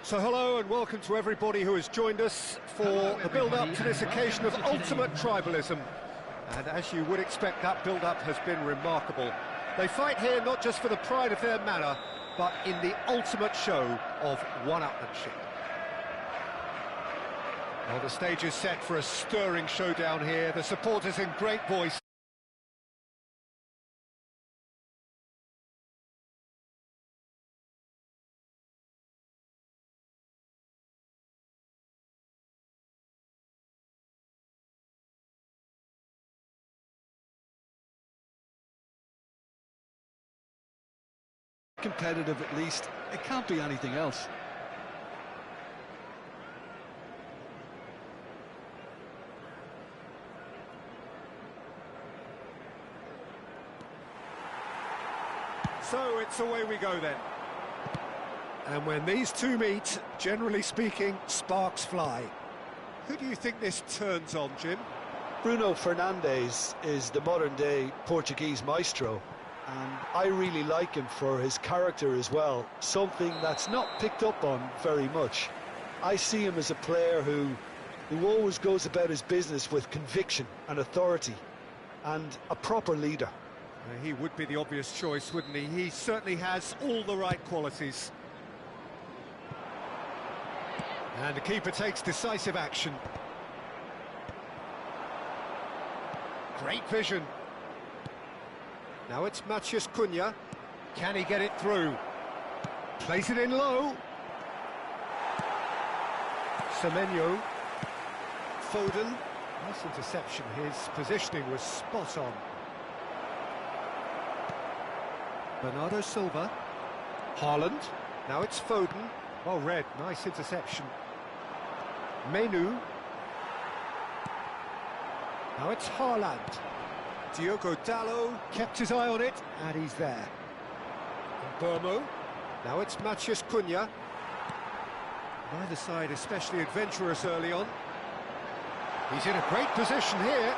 So hello and welcome to everybody who has joined us for the build-up to this occasion of ultimate tribalism. And as you would expect, that build-up has been remarkable. They fight here not just for the pride of their manor, but in the ultimate show of one-upmanship. Well, the stage is set for a stirring showdown here. The supporters in great voice. Competitive at least. It can't be anything else. So it's away we go then. And when these two meet, generally speaking, sparks fly. Who do you think this turns on, Jim? Bruno Fernandes is the modern-day Portuguese maestro. And I really like him for his character as well, something that's not picked up on very much. I see him as a player who always goes about his business with conviction and authority, and a proper leader. He would be the obvious choice, wouldn't he? He certainly has all the right qualities. And the keeper takes decisive action. Great vision. Now it's Matheus Cunha. Can he get it through? Plays it in low. Semenyo. Foden. Nice interception. His positioning was spot on. Bernardo Silva. Haaland. Now it's Foden. Well read. Nice interception. Menu. Now it's Haaland. Diogo Dalot kept his eye on it, and he's there. And Burmo. Now it's Matheus Cunha. Neither side especially adventurous early on. He's in a great position here.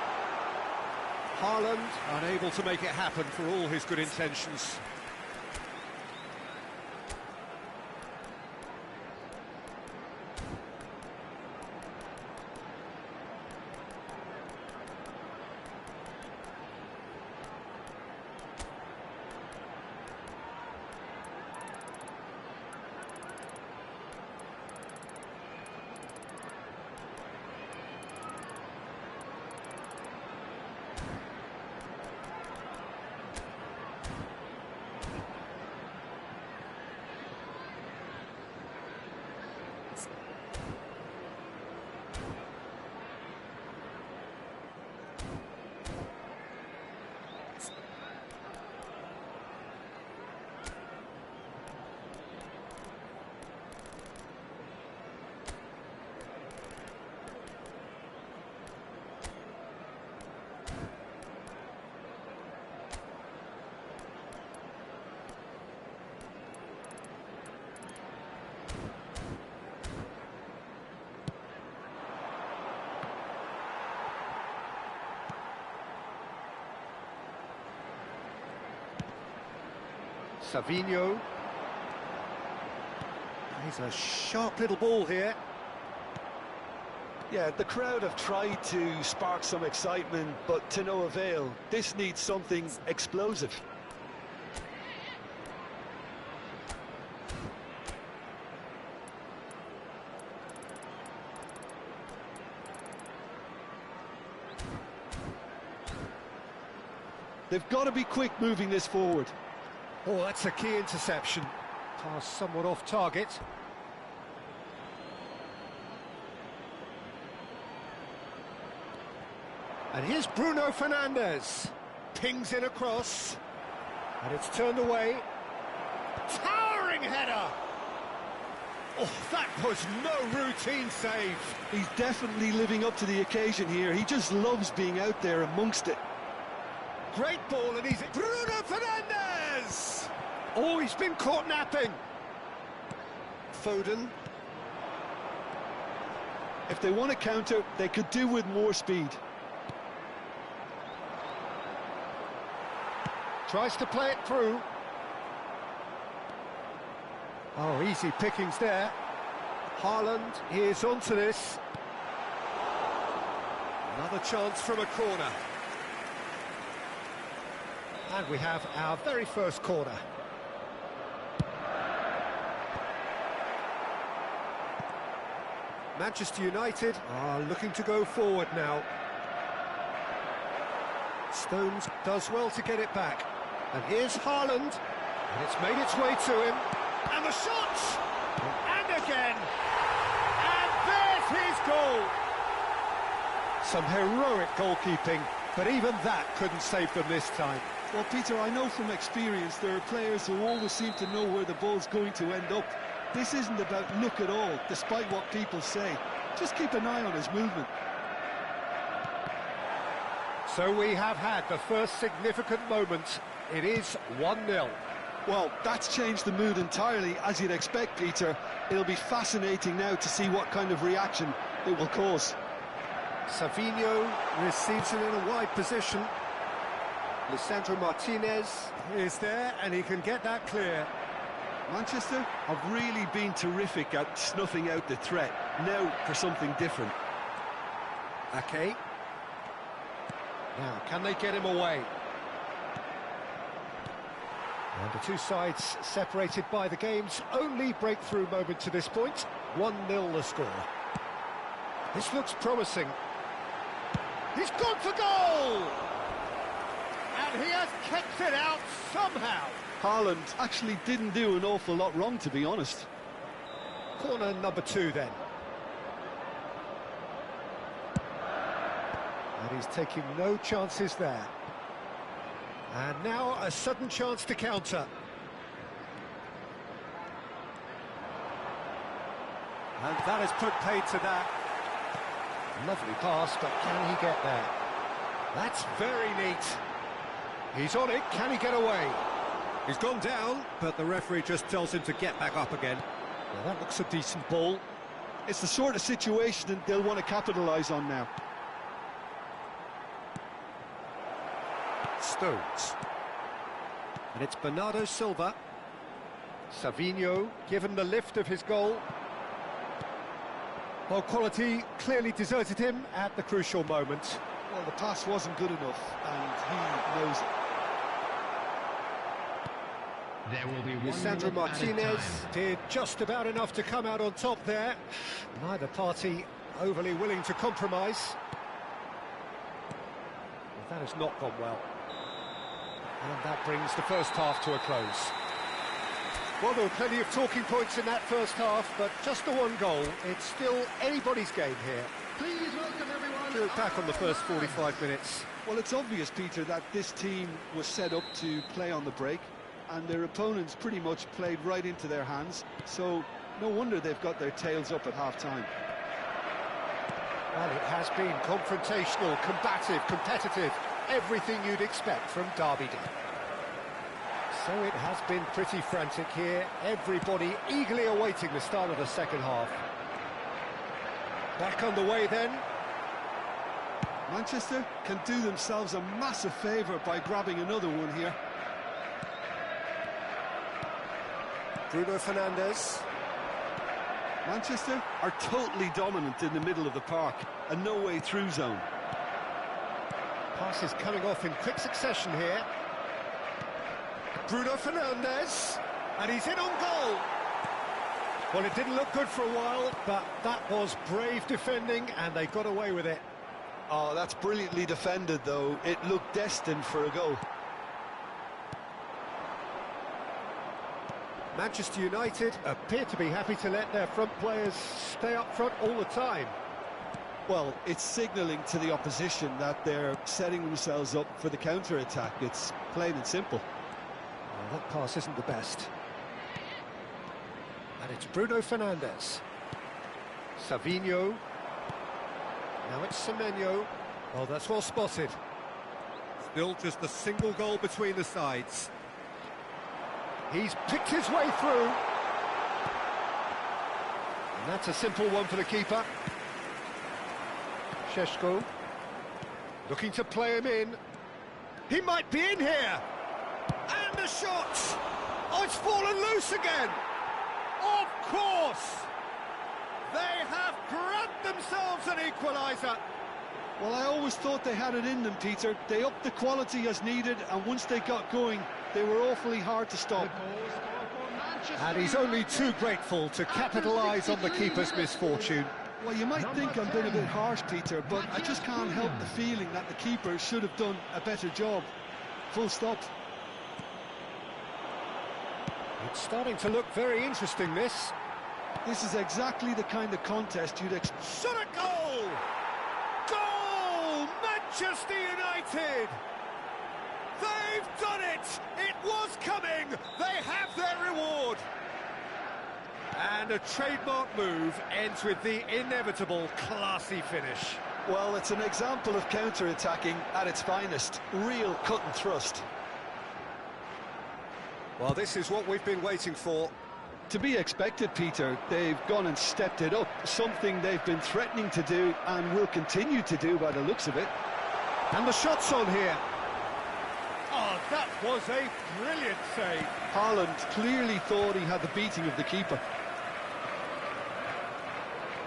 Haaland unable to make it happen for all his good intentions. Savinho. He's a sharp little ball here. Yeah, the crowd have tried to spark some excitement, but to no avail. This needs something explosive. They've got to be quick moving this forward. Oh, that's a key interception. Pass somewhat off target. And here's Bruno Fernandes. Pings in across. And it's turned away. Towering header! Oh, that was no routine save. He's definitely living up to the occasion here. He just loves being out there amongst it. Great ball, and he's... Bruno Fernandes! Oh, he's been caught napping. Foden. If they want to counter, they could do with more speed. Tries to play it through. Oh, easy pickings there. Haaland is onto this. Another chance from a corner. And we have our very first corner. Manchester United are looking to go forward now. Stones does well to get it back. And here's Haaland. And it's made its way to him. And the shot! And again! And there's his goal! Some heroic goalkeeping, but even that couldn't save them this time. Well, Peter, I know from experience there are players who always seem to know where the ball's going to end up. This isn't about luck at all, despite what people say. Just keep an eye on his movement. So we have had the first significant moment. It is 1-0. Well, that's changed the mood entirely, as you'd expect, Peter. It'll be fascinating now to see what kind of reaction it will cause. Savinho receives it in a wide position. Lisandro Martinez is there, and he can get that clear. Manchester have really been terrific at snuffing out the threat. Now for something different. Okay. Now, can they get him away? And the two sides separated by the game's only breakthrough moment to this point. 1-0 the score. This looks promising. He's gone for goal! And he has kept it out somehow. Haaland actually didn't do an awful lot wrong, to be honest. Corner number 2 then. And he's taking no chances there. And now a sudden chance to counter. And that has put paid to that. Lovely pass, but can he get there? That's very neat. He's on it, can he get away? He's gone down, but the referee just tells him to get back up again. Well, that looks a decent ball. It's the sort of situation that they'll want to capitalise on now. Stones. And it's Bernardo Silva. Savinho given the lift of his goal. Well, quality clearly deserted him at the crucial moment. Well, the pass wasn't good enough, and he knows it. There will be Lisandro Martinez did just about enough to come out on top there. Neither party overly willing to compromise. Well, that has not gone well. And that brings the first half to a close. Well, there were plenty of talking points in that first half, but just the one goal. It's still anybody's game here. Please welcome everyone. To look back on the first 45 minutes. Well, it's obvious, Peter, that this team was set up to play on the break, and their opponents pretty much played right into their hands, so no wonder they've got their tails up at half-time. Well, it has been confrontational, combative, competitive, everything you'd expect from Derby Day. So it has been pretty frantic here, everybody eagerly awaiting the start of the second half. Back underway then. Manchester can do themselves a massive favour by grabbing another one here. Bruno Fernandes. Manchester are totally dominant in the middle of the park, a no-way through zone. Pass is coming off in quick succession here. Bruno Fernandes, and he's in on goal. Well, it didn't look good for a while, but that was brave defending, and they got away with it. Oh, that's brilliantly defended, though. It looked destined for a goal. Manchester United appear to be happy to let their front players stay up front all the time. Well, it's signalling to the opposition that they're setting themselves up for the counter-attack. It's plain and simple. Well, that pass isn't the best. And it's Bruno Fernandes. Savinho. Now it's Semenyo. Oh, that's well spotted. Still just a single goal between the sides. He's picked his way through. And that's a simple one for the keeper. Šeško. Looking to play him in. He might be in here. And the shot! Oh, it's fallen loose again! Of course! They have grabbed themselves an equaliser. Well, I always thought they had it in them, Peter. They upped the quality as needed, and once they got going, they were awfully hard to stop. And he's only too grateful to capitalise on the keeper's misfortune. Well, you might think I'm being a bit harsh, Peter, but I just can't help the feeling that the keeper should have done a better job. Full stop. It's starting to look very interesting, this. This is exactly the kind of contest you'd expect. Shot a goal! Goal! Manchester United! They've done it! It was coming! They have their reward! And a trademark move ends with the inevitable classy finish. Well, it's an example of counter-attacking at its finest. Real cut and thrust. Well, this is what we've been waiting for. To be expected, Peter. They've gone and stepped it up, something they've been threatening to do and will continue to do by the looks of it. And the shot's on here. Oh, that was a brilliant save. Haaland clearly thought he had the beating of the keeper.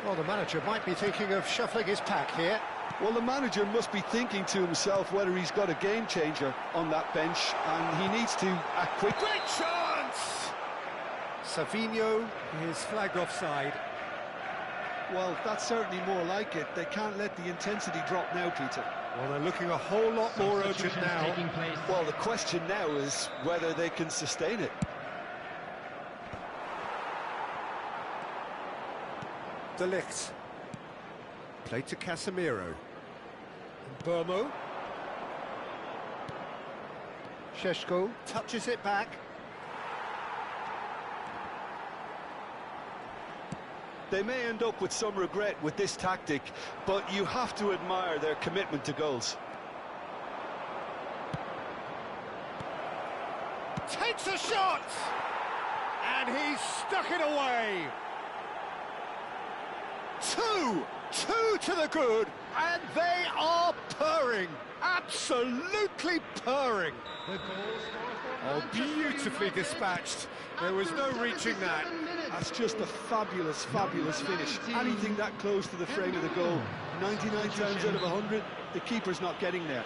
Well, the manager might be thinking of shuffling his pack here. Well, the manager must be thinking to himself whether he's got a game changer on that bench, and he needs to act quick. Great chance! Savinho is flagged offside. Well, that's certainly more like it. They can't let the intensity drop now, Peter. Well, they're looking a whole lot more urgent now. Well, the question now is whether they can sustain it. De Ligt. Played to Casemiro. And Burmo. Šeško touches it back. They may end up with some regret with this tactic, but you have to admire their commitment to goals. Takes a shot! And he's stuck it away! Two to the good, and they are purring, absolutely purring. Oh, beautifully dispatched. There was no reaching that. That's just a fabulous, fabulous finish. Anything that close to the frame of the goal, 99 times out of 100, the keeper's not getting there.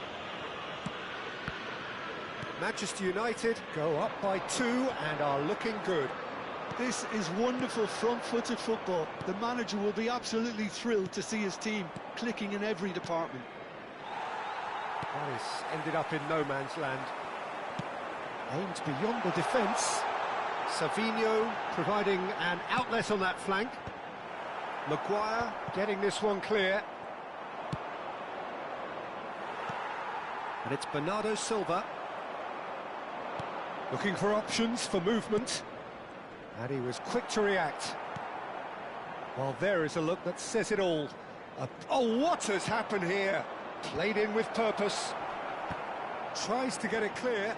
Manchester United go up by 2 and are looking good. This is wonderful front-footed football. The manager will be absolutely thrilled to see his team clicking in every department. That has ended up in no man's land. Aimed beyond the defence. Savinho providing an outlet on that flank. Maguire getting this one clear. And it's Bernardo Silva. Looking for options for movement. And he was quick to react. Well, there is a look that says it all. Oh, what has happened here? Played in with purpose. Tries to get it clear.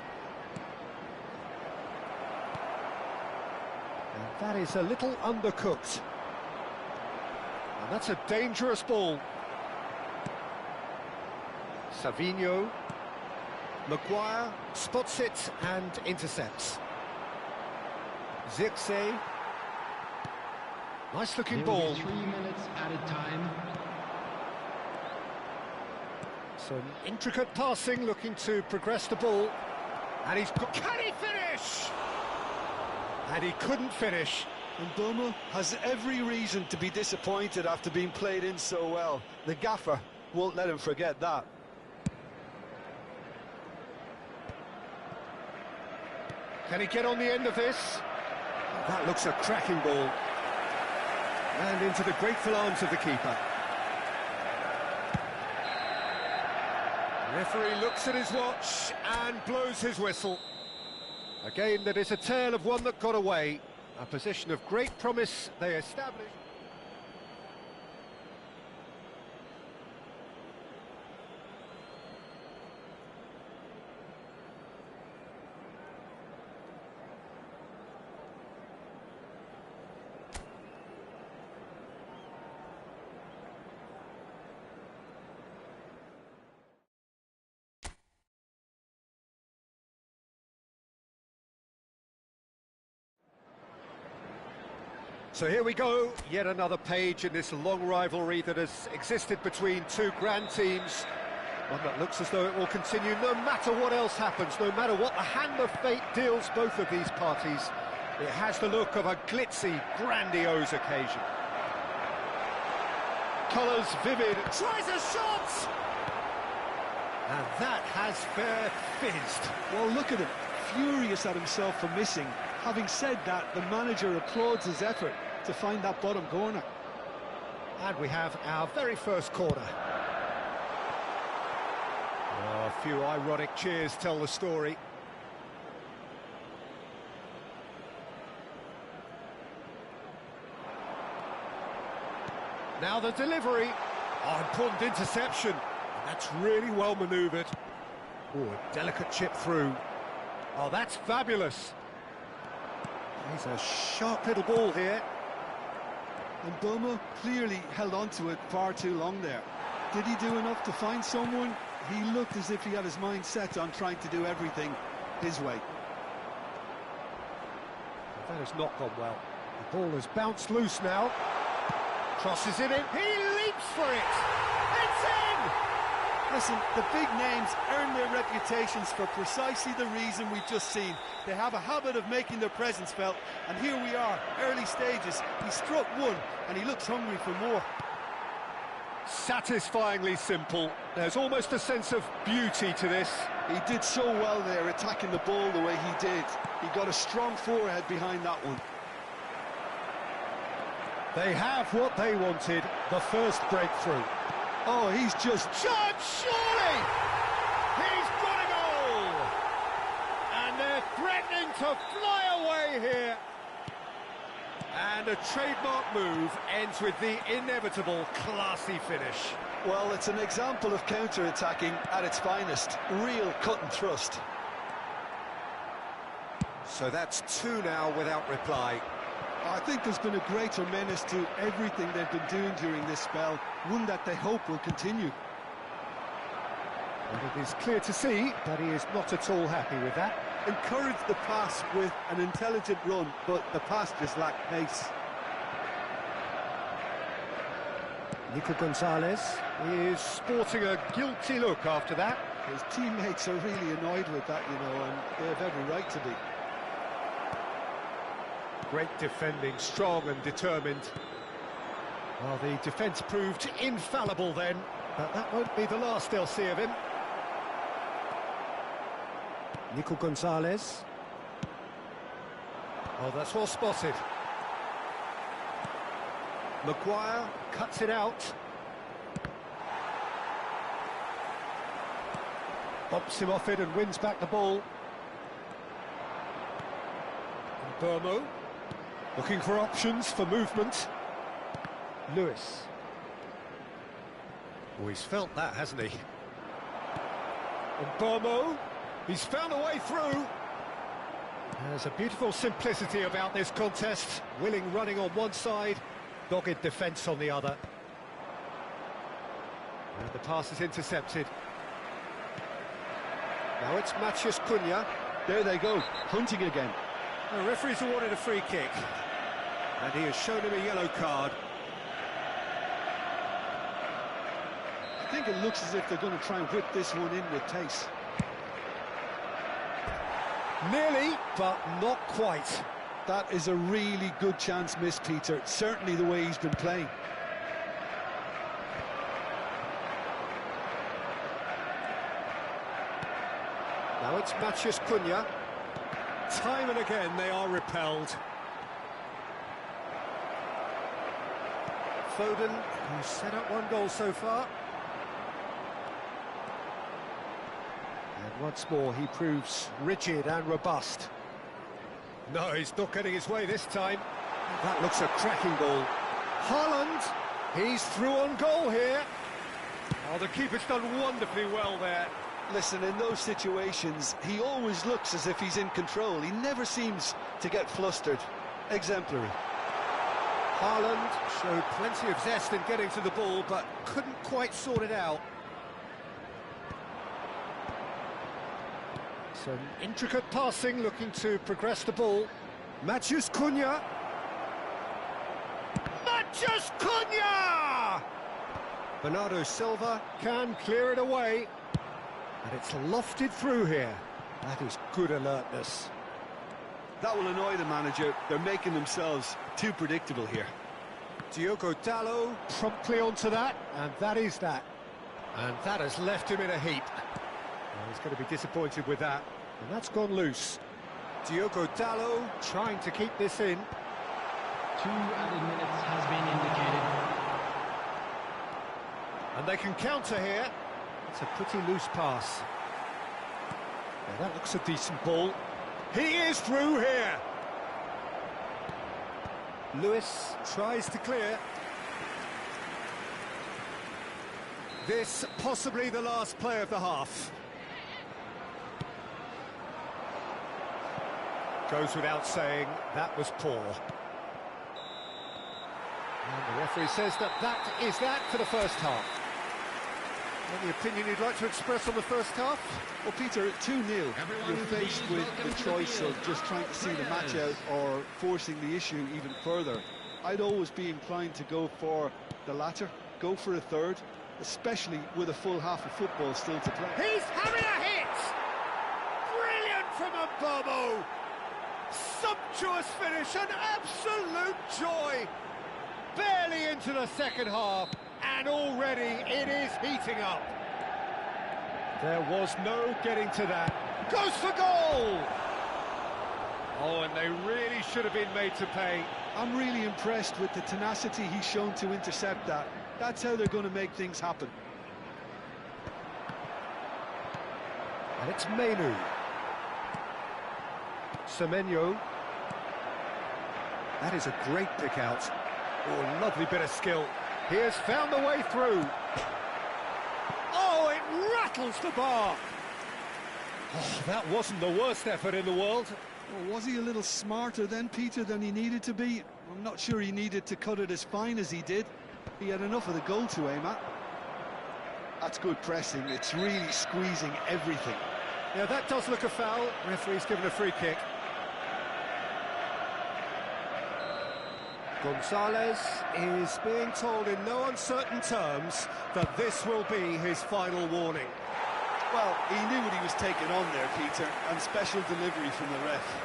And that is a little undercooked. And that's a dangerous ball. Savinho. Maguire spots it and intercepts. Zirkzee. Nice looking There will ball. be 3 minutes added time. Some intricate passing, looking to progress the ball. And he's got... Can he finish? And he couldn't finish. And Burma has every reason to be disappointed after being played in so well. The gaffer won't let him forget that. Can he get on the end of this? That looks a cracking ball. And into the grateful arms of the keeper. The referee looks at his watch and blows his whistle. A game that is a tale of one that got away. A position of great promise they established. So here we go, yet another page in this long rivalry that has existed between two grand teams. One that looks as though it will continue no matter what else happens, no matter what the hand of fate deals both of these parties. It has the look of a glitzy, grandiose occasion. Colours vivid, tries a shot! And that has fair fizzed. Well, look at him, furious at himself for missing. Having said that, the manager applauds his effort to find that bottom corner. And we have our very first corner. Oh, a few ironic cheers tell the story. Now the delivery. Oh, important interception. And that's really well manoeuvred. Oh, a delicate chip through. Oh, that's fabulous. He's a sharp little ball here. And Burma clearly held on to it far too long there. Did he do enough to find someone? He looked as if he had his mind set on trying to do everything his way. That has not gone well. The ball has bounced loose now. Crosses it in. He leaps for it. It's in! Listen, the big names earn their reputations for precisely the reason we've just seen. They have a habit of making their presence felt, and here we are, early stages. He struck one, and he looks hungry for more. Satisfyingly simple. There's almost a sense of beauty to this. He did so well there, attacking the ball the way he did. He got a strong forehead behind that one. They have what they wanted, the first breakthrough. Oh, he's just... Shot, surely! He's got a goal! And they're threatening to fly away here. And a trademark move ends with the inevitable classy finish. Well, it's an example of counter-attacking at its finest. Real cut and thrust. So that's two now without reply. I think there's been a greater menace to everything they've been doing during this spell, one that they hope will continue. And it is clear to see that he is not at all happy with that. Encourage the pass with an intelligent run, but the pass just lacked pace. Nico Gonzalez is sporting a guilty look after that. His teammates are really annoyed with that, you know, and they have every right to be. Great defending, strong and determined. Well, the defence proved infallible then, but that won't be the last they'll see of him. Nico Gonzalez. Oh, that's well spotted. Maguire cuts it out. Bumps him off it and wins back the ball. And Burmo. Looking for options for movement. Lewis. Oh, he's felt that, hasn't he? And Burmo, he's found a way through. There's a beautiful simplicity about this contest. Willing running on one side, dogged defence on the other. And the pass is intercepted. Now it's Matheus Cunha. There they go, hunting again. The referee's awarded a free kick, and he has shown him a yellow card. I think it looks as if they're going to try and whip this one in with pace. Nearly, but not quite. That is a really good chance missed, Peter. Certainly the way he's been playing. Now it's Cunha. Time and again they are repelled. Foden, who's set up one goal so far. And once more he proves rigid and robust. No, he's not getting his way this time. That looks a cracking ball. Haaland, he's through on goal here. Oh, the keeper's done wonderfully well there. Listen, in those situations, he always looks as if he's in control. He never seems to get flustered. Exemplary. Haaland showed plenty of zest in getting to the ball, but couldn't quite sort it out. Some intricate passing, looking to progress the ball. Cunha! Cunha! Bernardo Silva can clear it away. And it's lofted through here. That is good alertness. That will annoy the manager. They're making themselves too predictable here. Diogo Dalot promptly onto that, and that is that. And that has left him in a heap. Well, he's going to be disappointed with that. And that's gone loose. Diogo Dalot trying to keep this in. 2 added minutes has been indicated. And they can counter here. It's a pretty loose pass. Yeah, that looks a decent ball. He is through here. Lewis tries to clear. This possibly the last play of the half. Goes without saying, that was poor. And the referee says that is that for the first half. Any opinion you'd like to express on the first half? Well, Peter, 2-0. You're faced with the choice of just trying to see the match out or forcing the issue even further. I'd always be inclined to go for the latter, go for a third, especially with a full half of football still to play. He's having a hit! Brilliant from Mbeumo! Sumptuous finish, an absolute joy! Barely into the second half. And already it is heating up. There was no getting to that. Goes for goal! Oh, and they really should have been made to pay. I'm really impressed with the tenacity he's shown to intercept that. That's how they're going to make things happen. And it's Menu. Semenyo. That is a great pick out. Oh, lovely bit of skill. He has found the way through. Oh, it rattles the bar. Oh, that wasn't the worst effort in the world. Well, was he a little smarter then, Peter, than he needed to be? I'm not sure he needed to cut it as fine as he did. He had enough of the goal to aim at. That's good pressing. It's really squeezing everything. Yeah, that does look a foul. Referee's given a free kick. Gonzalez is being told in no uncertain terms that this will be his final warning. Well, he knew what he was taking on there, Peter, and special delivery from the ref.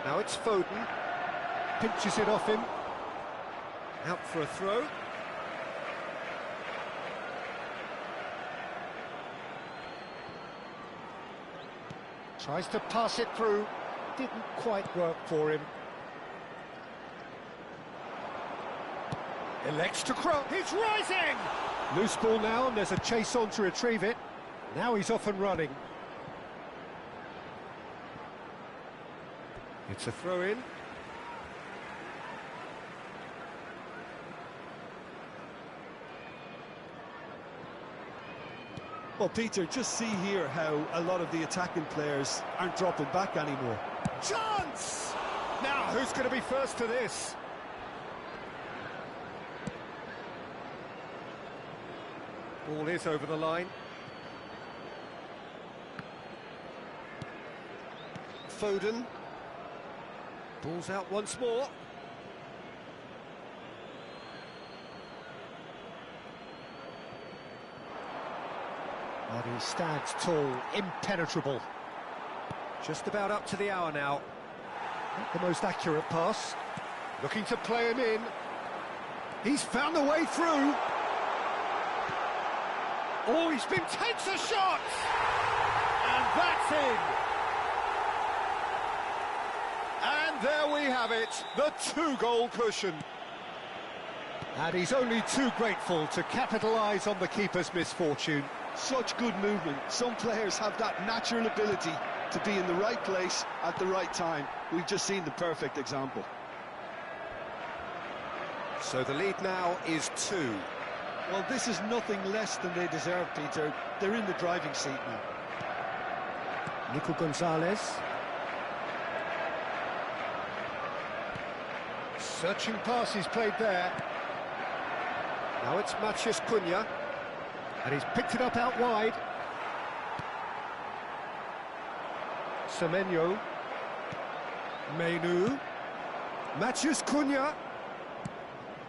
Now it's Foden. Pinches it off him. Out for a throw. Tries to pass it through. Didn't quite work for him. Elects to cross. He's rising! Loose ball now, and there's a chase on to retrieve it. Now he's off and running. It's a throw-in. Well, Peter, just see here how a lot of the attacking players aren't dropping back anymore. Chance! Now, who's going to be first to this? Ball is over the line. Foden. Ball's out once more. But he stands tall, impenetrable. Just about up to the hour now. Not the most accurate pass. Looking to play him in. He's found the way through. Oh, takes a shot! And that's in! And there we have it, the two-goal cushion. And he's only too grateful to capitalise on the keeper's misfortune. Such good movement. Some players have that natural ability to be in the right place at the right time. We've just seen the perfect example. So the lead now is 2. Well, this is nothing less than they deserve, Peter. They're in the driving seat now. Nico Gonzalez. Searching pass he's played there. Now it's Matheus Cunha. And he's picked it up out wide. Semenyo. Menu. Matheus Cunha.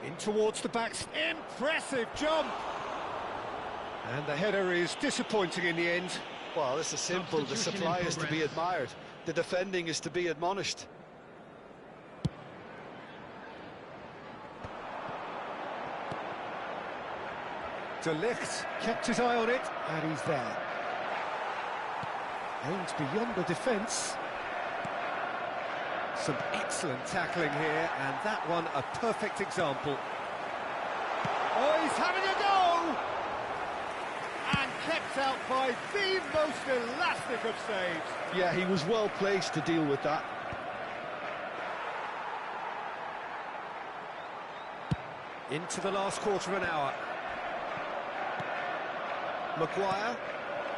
In towards the backs. Impressive jump! And the header is disappointing in the end. Well, this is simple. The supply is to be admired. The defending is to be admonished. De Ligt kept his eye on it, and he's there. Aims beyond the defence. Some excellent tackling here, and that one a perfect example. Oh, he's having a go! And kept out by the most elastic of saves. Yeah, he was well placed to deal with that. Into the last quarter of an hour. Maguire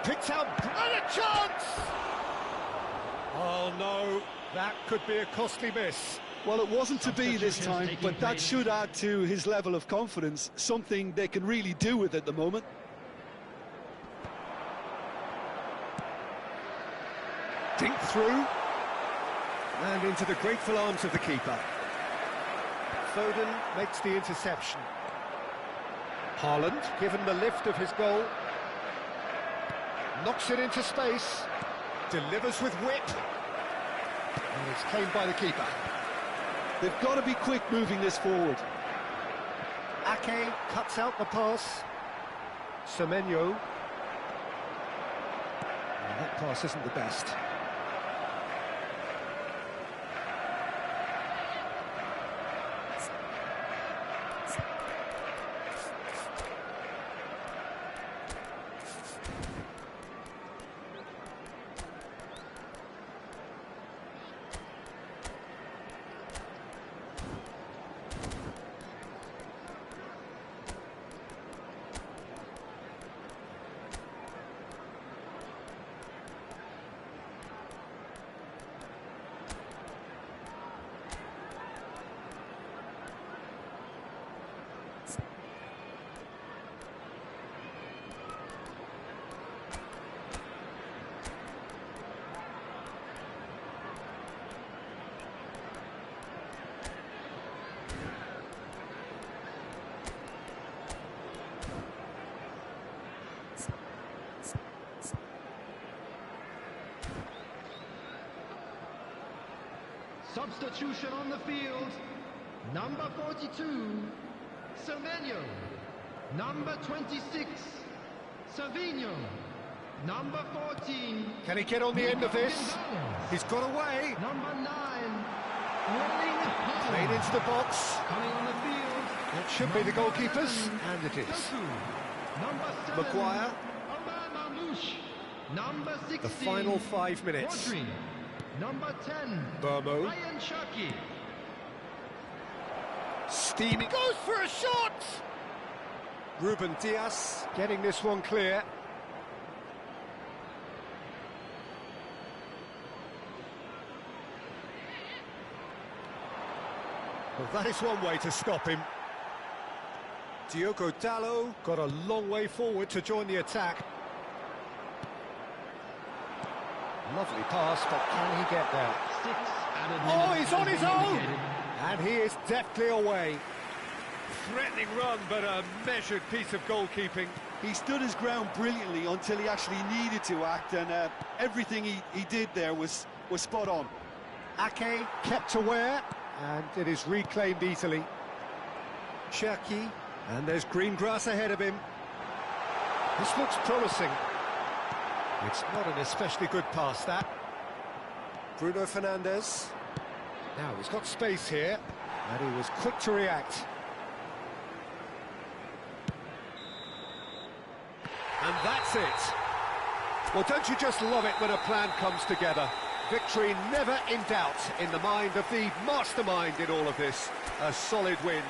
picked out, and a chance! Oh no, that could be a costly miss. Well, it wasn't to be this time, but that should add to his level of confidence, something they can really do with at the moment. Dink through, and into the grateful arms of the keeper. Foden makes the interception. Haaland, given the lift of his goal, knocks it into space, delivers with whip, and it's claimed by the keeper. They've got to be quick moving this forward. Ake cuts out the pass. Semenyo. And that pass isn't the best. Substitution on the field. Number 42, Semenyo. Number 26, Savinho. Number 14. Can he get on the end of this? He's got away. Number 9, Played into the box. coming on the field. It should be the goalkeepers, and it is. Number 7, Maguire. Omar Mamouche. Number 16, The final 5 minutes. Rodri. Number 10, Burmo. Ryan Shaki. Steaming. Goes for a shot! Ruben Diaz getting this one clear. Well, that is one way to stop him. Diogo Dalot got a long way forward to join the attack. Lovely pass, but can he get there? 6 added Oh, minutes he's on has his been own! indicated. And he is deftly away. Threatening run, but a measured piece of goalkeeping. He stood his ground brilliantly until he actually needed to act, and everything he did there was spot on. Ake kept aware, and it is reclaimed easily. Cherki, and there's green grass ahead of him. This looks promising. It's not an especially good pass, that. Bruno Fernandes. Now he's got space here, and he was quick to react. And that's it. Well, don't you just love it when a plan comes together? Victory never in doubt in the mind of the mastermind in all of this. A solid win.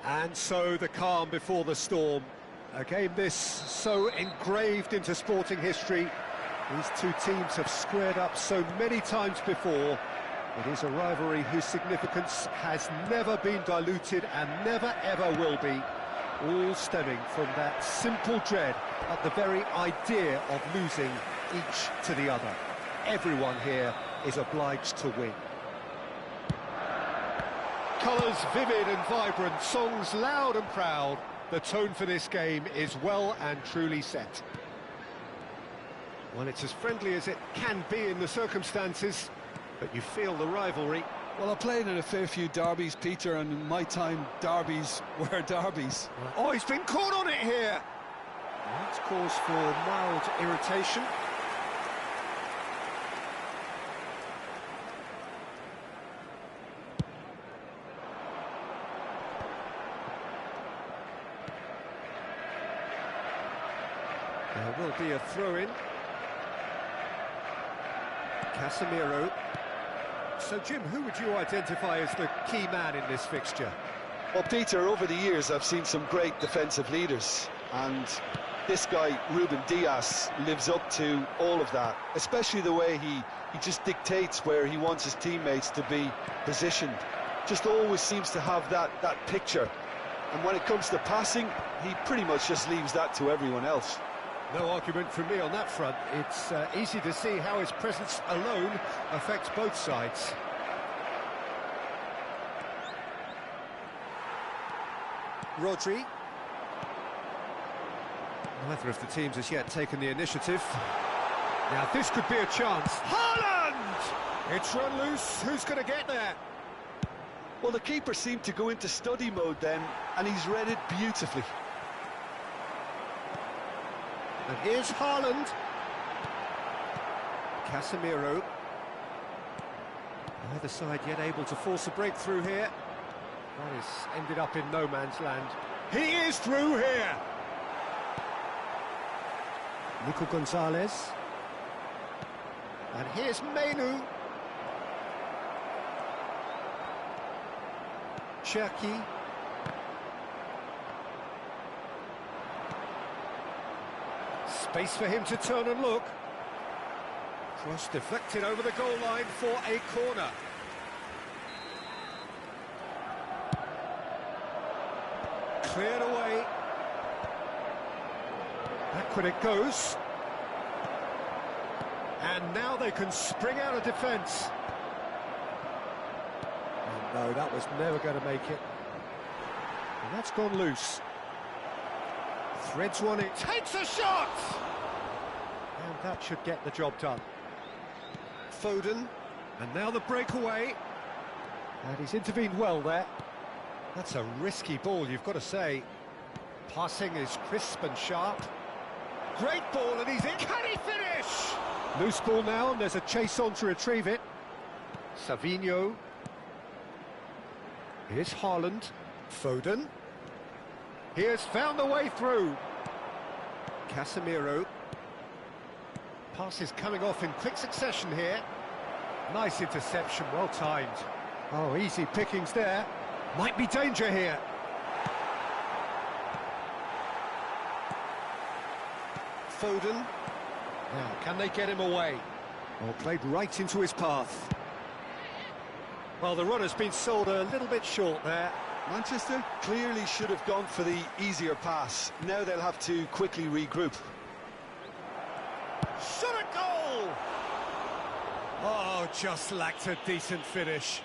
And so the calm before the storm. A game this so engraved into sporting history. These two teams have squared up so many times before. It is a rivalry whose significance has never been diluted and never ever will be. All stemming from that simple dread at the very idea of losing each to the other. Everyone here is obliged to win. Colours vivid and vibrant, songs loud and proud. The tone for this game is well and truly set. Well, it's as friendly as it can be in the circumstances, but you feel the rivalry. Well, I played in a fair few derbies, Peter, and in my time, derbies were derbies. Oh, he's been caught on it here! That's cause for mild irritation. There will be a throw-in. Casemiro. So, Jim, who would you identify as the key man in this fixture? Well, Peter, over the years, I've seen some great defensive leaders, and this guy, Ruben Dias, lives up to all of that, especially the way he just dictates where he wants his teammates to be positioned. Just always seems to have that picture. And when it comes to passing, he pretty much just leaves that to everyone else. No argument from me on that front. It's easy to see how his presence alone affects both sides. Rodri. Neither of the teams has yet taken the initiative. Now this could be a chance. Haaland! It's run loose. Who's going to get there? Well, the keeper seemed to go into study mode then, and he's read it beautifully. And here's Haaland. Casemiro. Neither side yet able to force a breakthrough here. That has ended up in no man's land. He is through here! Nico Gonzalez. And here's Menu. Cherki. Space for him to turn and look. Cross deflected over the goal line for a corner. Cleared away. Backward it goes. And now they can spring out of defence. Oh, no, that was never going to make it. And that's gone loose. Threads one in. Takes a shot! And that should get the job done. Foden. And now the breakaway. And he's intervened well there. That's a risky ball, you've got to say. Passing is crisp and sharp. Great ball, and he's in. Can he finish? Loose ball now, and there's a chase on to retrieve it. Savinho. Here's Haaland. Foden. He has found the way through. Casemiro. Passes coming off in quick succession here. Nice interception, well timed. Oh, easy pickings there. Might be danger here. Foden. Now, can they get him away? Well, played right into his path. Well, the run has been sold a little bit short there. Manchester clearly should have gone for the easier pass. Now they'll have to quickly regroup. Shot a goal! Oh, just lacked a decent finish.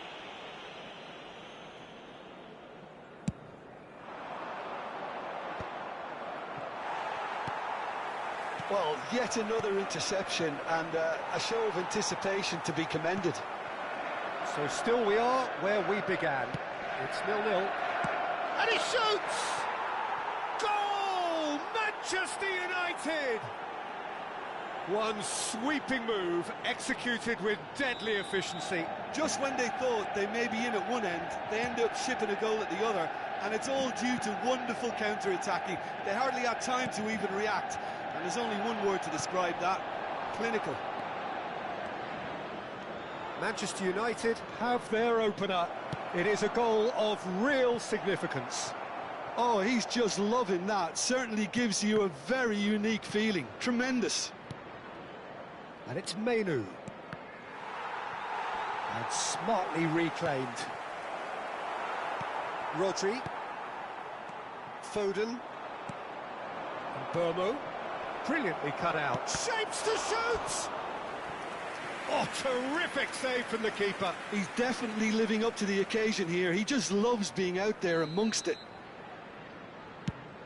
Well, yet another interception and a show of anticipation to be commended. So still we are where we began. It's 0-0. And he shoots! Goal! Manchester United! One sweeping move, executed with deadly efficiency. Just when they thought they may be in at one end, they end up shipping a goal at the other, and it's all due to wonderful counter-attacking. They hardly had time to even react, and there's only one word to describe that: clinical. Manchester United have their opener. It is a goal of real significance. Oh, he's just loving that. Certainly gives you a very unique feeling. Tremendous. And it's Mainu. And smartly reclaimed. Rodri. Foden. And Burmo. Brilliantly cut out. Shapes to shoot! Oh, terrific save from the keeper. He's definitely living up to the occasion here. He just loves being out there amongst it.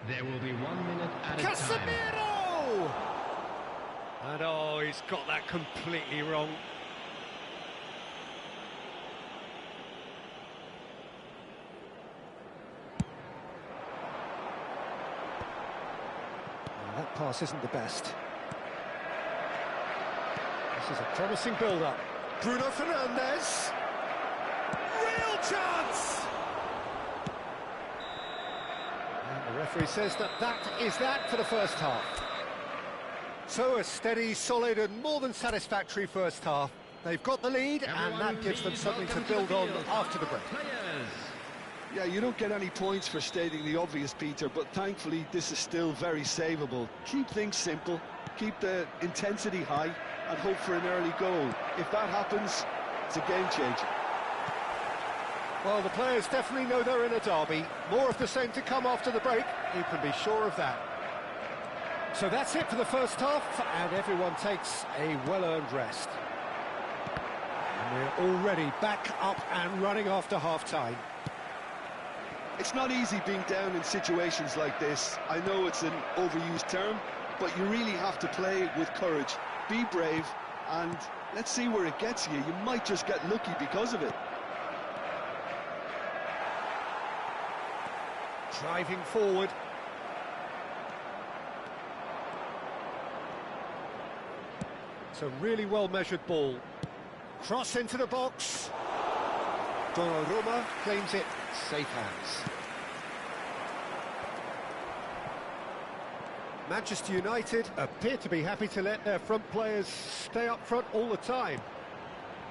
There will be 1 minute at a time. Casemiro! And oh, he's got that completely wrong. And that pass isn't the best. This is a promising build-up. Bruno Fernandes. Real chance! And the referee says that is that for the first half. So a steady, solid and more than satisfactory first half. They've got the lead and that gives them something to build on after the break. Yeah, you don't get any points for stating the obvious, Peter, but thankfully this is still very savable. Keep things simple, keep the intensity high and hope for an early goal. If that happens, it's a game changer. Well, the players definitely know they're in a derby. More of the same to come after the break, you can be sure of that. So that's it for the first half, and everyone takes a well-earned rest. And we're already back up and running after half-time. It's not easy being down in situations like this. I know it's an overused term, but you really have to play with courage. Be brave, and let's see where it gets you. You might just get lucky because of it. Driving forward. It's a really well-measured ball. Cross into the box. Donnarumma claims it. Safe hands. Manchester United appear to be happy to let their front players stay up front all the time.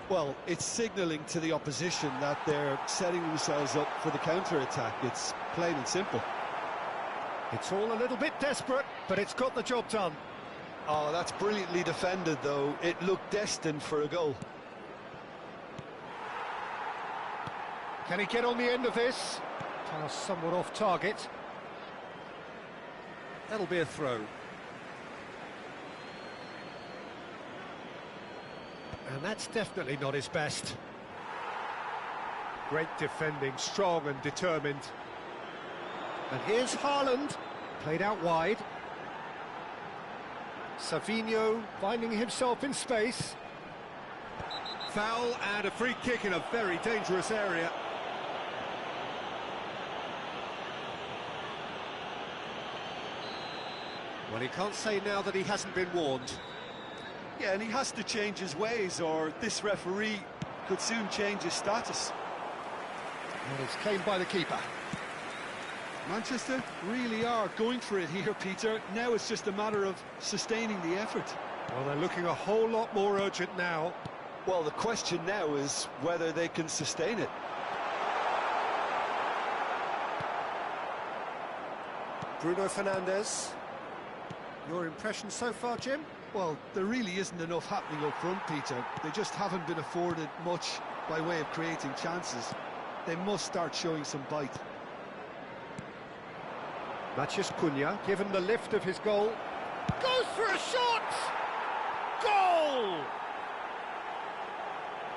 Well, it's signalling to the opposition that they're setting themselves up for the counter-attack. It's plain and simple. It's all a little bit desperate, but it's got the job done. Oh, that's brilliantly defended, though. It looked destined for a goal. Can he get on the end of this? Pass somewhat off target. That'll be a throw. And that's definitely not his best. Great defending, strong and determined. And here's Haaland, played out wide. Savinho finding himself in space. Foul and a free kick in a very dangerous area. Well, he can't say now that he hasn't been warned. Yeah, and he has to change his ways, or this referee could soon change his status. And it's claimed by the keeper. Manchester really are going for it here, Peter. Now it's just a matter of sustaining the effort. Well, they're looking a whole lot more urgent now. Well, the question now is whether they can sustain it. Bruno Fernandes. Your impression so far, Jim? Well, there really isn't enough happening up front, Peter. They just haven't been afforded much by way of creating chances. They must start showing some bite. Matheus Cunha, given the lift of his goal, goes for a shot! Goal!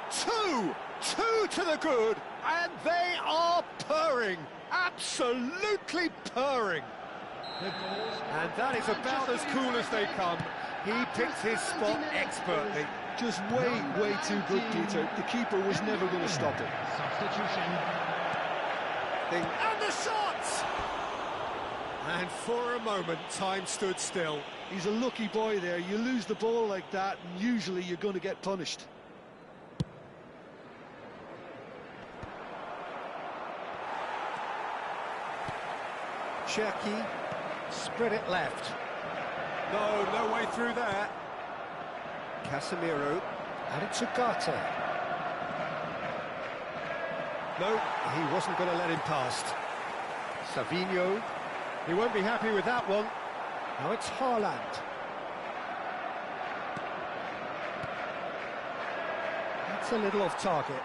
Two to the good, and they are purring, absolutely purring. And that is about as cool as they come. He picked his spot expertly. Just way too good, Peter. The keeper was never going to stop it. Substitution. And the shot! And for a moment, time stood still. He's a lucky boy there. You lose the ball like that, and usually you're going to get punished. Cherki, spread it left. No way through there. Casemiro, and it's Ugarte. No, he wasn't going to let him past. Savinho, he won't be happy with that one. Now it's Haaland. That's a little off target.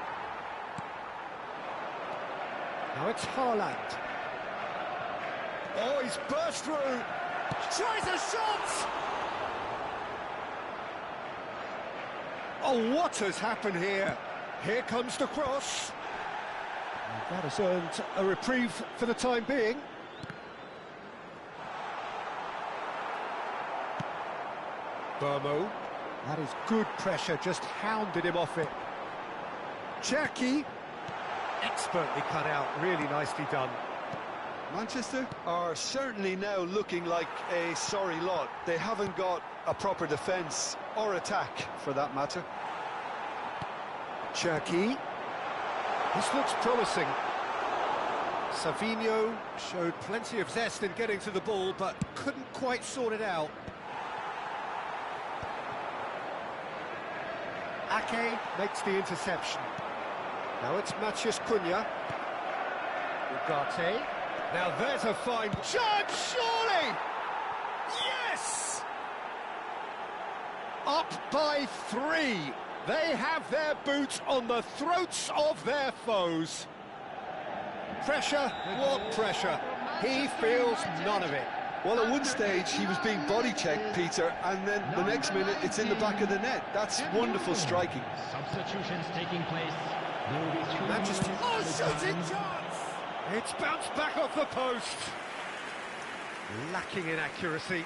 Now it's Haaland. Oh, he's burst through. Tries a shot! Oh, what has happened here? Here comes the cross. And that has earned a reprieve for the time being. Burmo. That is good pressure, just hounded him off it. Cherki. Expertly cut out, really nicely done. Manchester Are certainly now looking like a sorry lot. They haven't got a proper defence or attack, for that matter. Cherki. This looks promising. Savinho showed plenty of zest in getting to the ball, but couldn't quite sort it out. Ake makes the interception. Now it's Matheus Cunha. Ugarte. Now there's a fine chance, surely! Yes! Up by 3. They have their boots on the throats of their foes. Pressure, what pressure? He feels none of it. Well, at one stage he was being body-checked, Peter, and then the next minute it's in the back of the net. That's wonderful striking. Substitutions taking place. There will be 2 Manchester. minutes Oh, added shooting time. chance! It's bounced back off the post. Lacking in accuracy.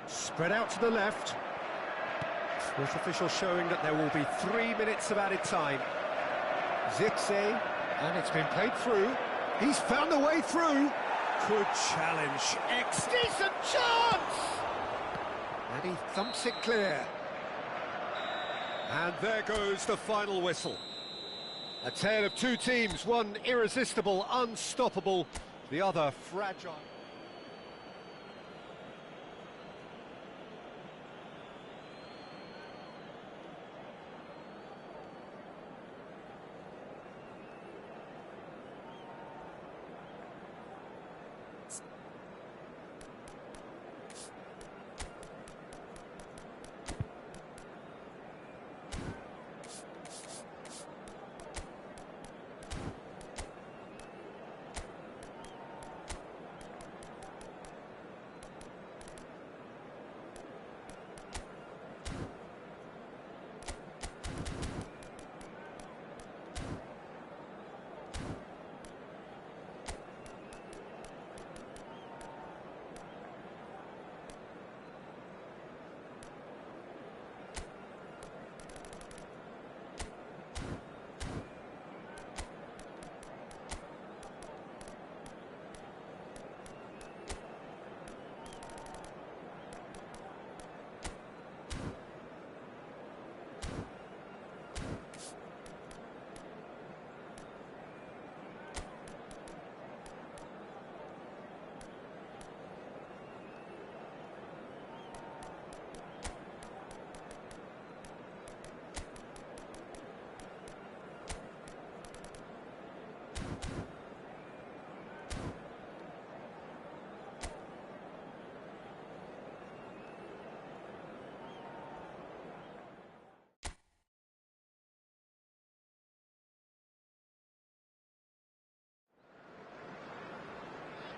Spread out to the left. With official showing that there will be 3 minutes of added time. Zirkzee, and it's been played through. He's found the way through. Good challenge. Decent chance! And he thumps it clear. And there goes the final whistle. A tale of two teams, one irresistible, unstoppable, the other fragile.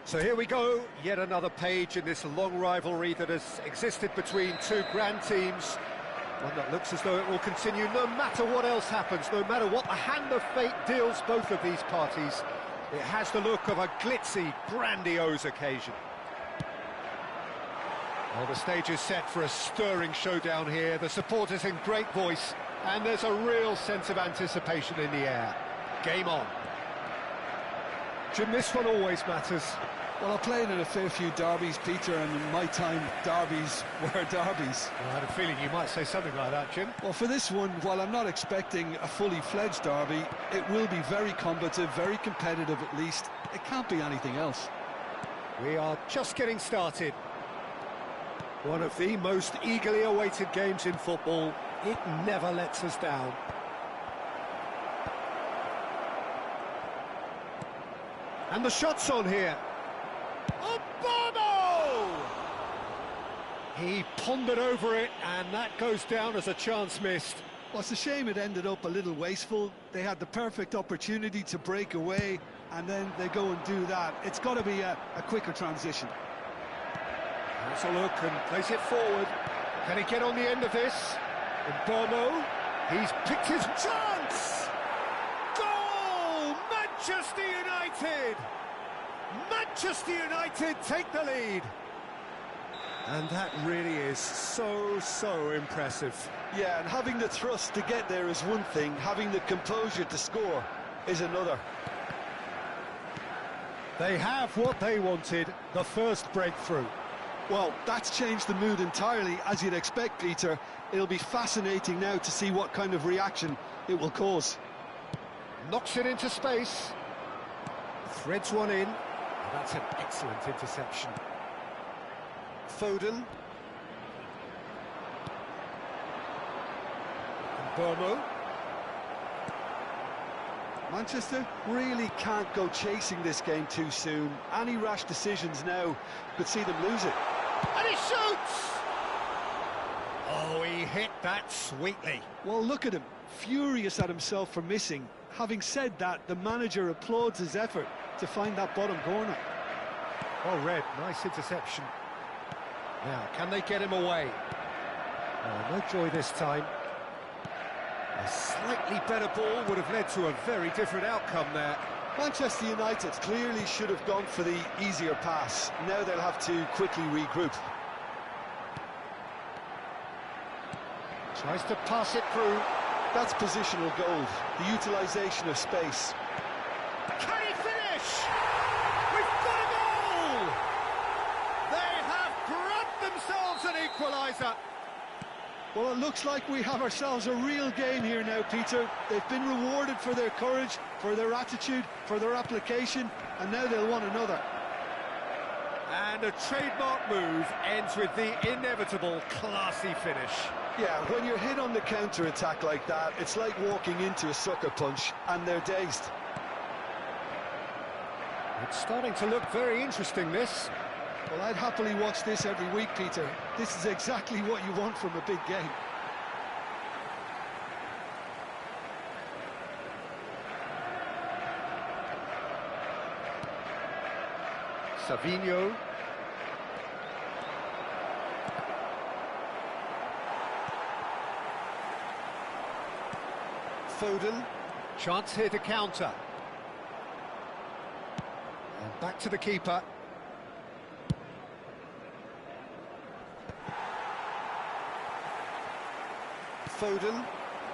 So here we go, yet another page in this long rivalry that has existed between two grand teams. One that looks as though it will continue no matter what else happens, no matter what the hand of fate deals both of these parties. It has the look of a glitzy, grandiose occasion. Well, the stage is set for a stirring showdown here. The supporters in great voice, and there's a real sense of anticipation in the air. Game on. Jim, this one always matters. Well, I played in a fair few derbies, Peter, and in my time, derbies were derbies. Well, I had a feeling you might say something like that, Jim. Well, for this one, while I'm not expecting a fully fledged derby, it will be very combative, very competitive at least. It can't be anything else. We are just getting started. One of the most eagerly awaited games in football. It never lets us down. And the shot's on here. Obama! He pondered over it, and that goes down as a chance missed. Well, it's a shame it ended up a little wasteful. They had the perfect opportunity to break away, and then they go and do that. It's got to be a quicker transition. That's a look and plays it forward. Can he get on the end of this? Obama, he's picked his chance! Goal! Manchester United! Manchester United take the lead. And that really is so impressive. Yeah, and having the thrust to get there is one thing, having the composure to score is another. They have what they wanted, the first breakthrough. Well, that's changed the mood entirely, as you'd expect, Peter. It'll be fascinating now to see what kind of reaction it will cause. Knocks it into space. Threads one in. That's an excellent interception. Foden. And Burmo. Manchester really can't go chasing this game too soon. Any rash decisions now could see them lose it. And he shoots! Oh, he hit that sweetly. Well, look at him, furious at himself for missing. Having said that, the manager applauds his effort to find that bottom corner. Oh, Red, nice interception. Now, can they get him away? Oh, no joy this time. A slightly better ball would have led to a very different outcome there. Manchester United clearly should have gone for the easier pass. Now they'll have to quickly regroup. Tries to pass it through. That's positional gold, the utilisation of space. Can he finish? We've got a goal! They have grabbed themselves an equaliser. Well, it looks like we have ourselves a real game here now, Peter. They've been rewarded for their courage, for their attitude, for their application, and now they'll want another. And a trademark move ends with the inevitable classy finish. Yeah, when you're hit on the counter-attack like that, it's like walking into a sucker punch, and they're dazed. It's starting to look very interesting, this. Well, I'd happily watch this every week, Peter. This is exactly what you want from a big game. Savinho. Foden. Chance here to counter. And back to the keeper. Foden,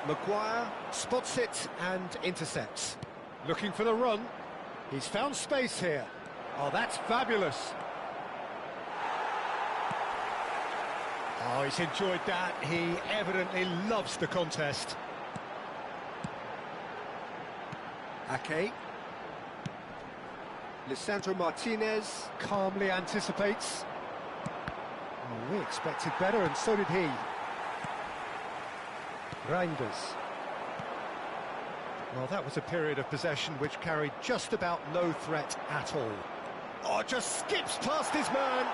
Maguire spots it and intercepts. Looking for the run. He's found space here. Oh, that's fabulous. Oh, he's enjoyed that. He evidently loves the contest. Ake. Lisandro Martinez calmly anticipates. Oh, we expected better, and so did he. Reinders. Well, that was a period of possession which carried just about no threat at all. Oh, just skips past his man.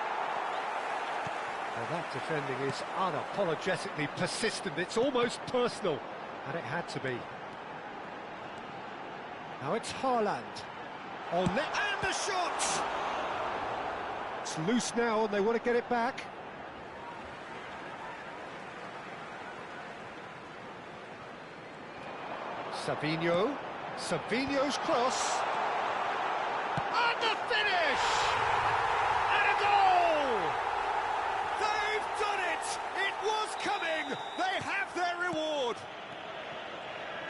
Well, that defending is unapologetically persistent. It's almost personal, and it had to be. Now it's Haaland. On net, and the shot! It's loose now and they want to get it back. Savino's cross. And the finish! And a goal! They've done it! It was coming! They have their reward!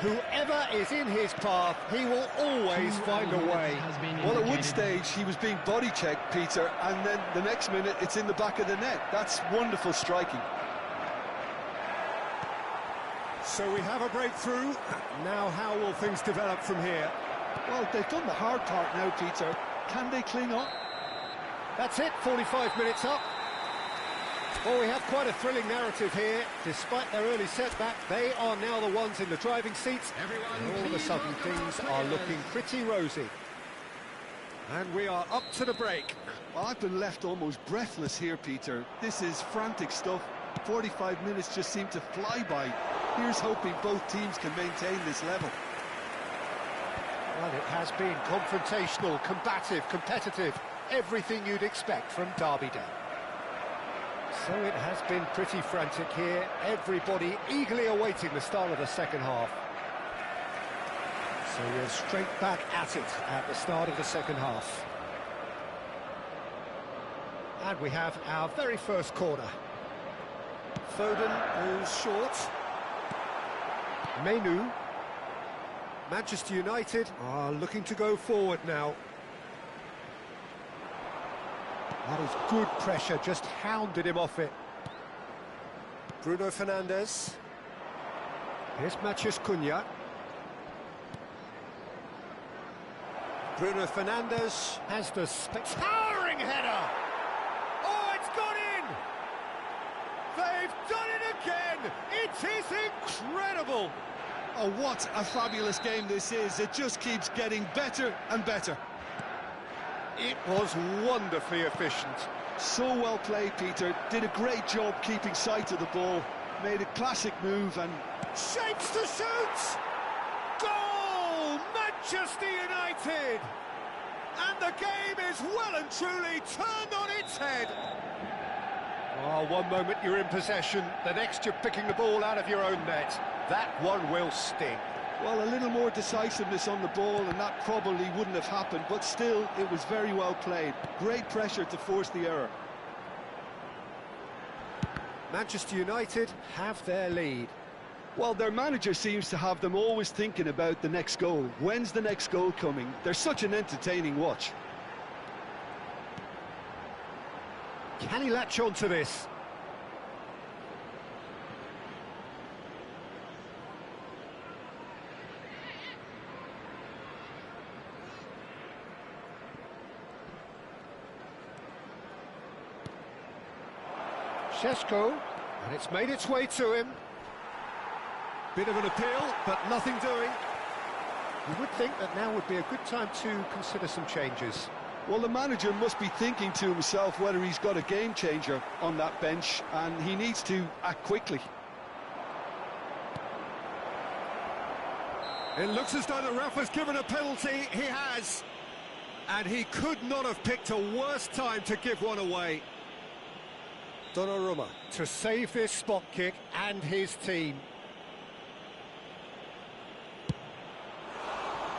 Whoever is in his path, he will always find a way. Well, at one stage he was being body checked, Peter, and then the next minute it's in the back of the net. That's wonderful striking. So we have a breakthrough. Now how will things develop from here? Well, they've done the hard part now, Peter. Can they cling on? That's it, 45 minutes up. Well, we have quite a thrilling narrative here. Despite their early setback, they are now the ones in the driving seats. And all of a sudden, things are looking pretty rosy. And we are up to the break. Well, I've been left almost breathless here, Peter. This is frantic stuff. 45 minutes just seem to fly by. Here's hoping both teams can maintain this level. Well, it has been confrontational, combative, competitive. Everything you'd expect from Derby Day. So it has been pretty frantic here. Everybody eagerly awaiting the start of the second half. So we're straight back at it at the start of the second half. And we have our very first corner. Foden is short. Menu. Manchester United are looking to go forward now. That is good pressure, just hounded him off it. Bruno Fernandes. Here's Matheus Cunha. Bruno Fernandes has the towering header! Oh, it's gone in! They've done it again! It is incredible! Oh, what a fabulous game this is. It just keeps getting better and better. It was wonderfully efficient. So well played, Peter. Did a great job keeping sight of the ball. Made a classic move and... shapes to shoot! Goal! Manchester United! And the game is well and truly turned on its head. Oh, one moment you're in possession, the next you're picking the ball out of your own net. That one will sting. Well, a little more decisiveness on the ball and that probably wouldn't have happened, but still, it was very well played. Great pressure to force the error. Manchester United have their lead. Well, their manager seems to have them always thinking about the next goal. When's the next goal coming? They're such an entertaining watch. Can he latch on to this? Šeško, and it's made its way to him. Bit of an appeal, but nothing doing. You would think that now would be a good time to consider some changes. Well, the manager must be thinking to himself whether he's got a game changer on that bench, and he needs to act quickly. It looks as though the ref has given a penalty. He has. And he could not have picked a worse time to give one away. Donnarumma to save this spot kick and his team.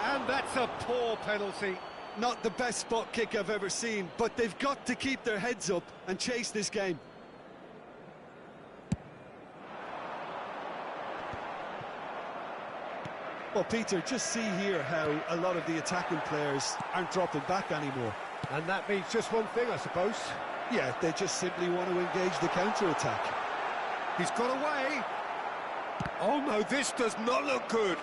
And that's a poor penalty. Not the best spot kick I've ever seen, but they've got to keep their heads up and chase this game. Well, Peter, just see here how a lot of the attacking players aren't dropping back anymore. And that means just one thing, I suppose. Yeah, they just simply want to engage the counter-attack. He's got away. Oh no, this does not look good.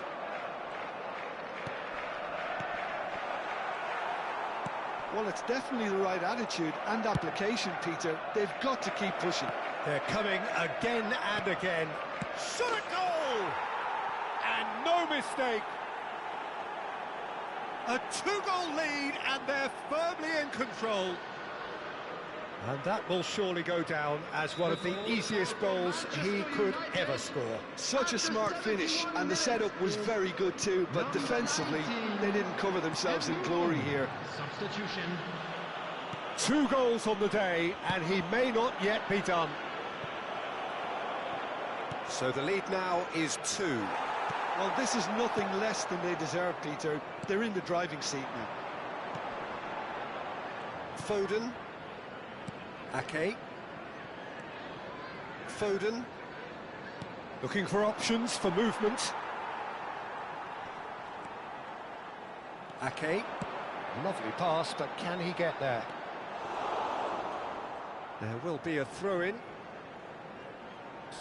Well, it's definitely the right attitude and application, Peter. They've got to keep pushing. They're coming again and again. Shot at goal! And no mistake. A two-goal lead and they're firmly in control. And that will surely go down as one of the easiest goals he could ever score. Such a smart finish, and the setup was very good too, but defensively, they didn't cover themselves in glory here. Substitution. 2 goals on the day, and he may not yet be done. So the lead now is 2. Well, this is nothing less than they deserve, Peter. They're in the driving seat now. Foden. Ake. Foden. Looking for options for movement. Ake. Lovely pass, but can he get there? There will be a throw-in.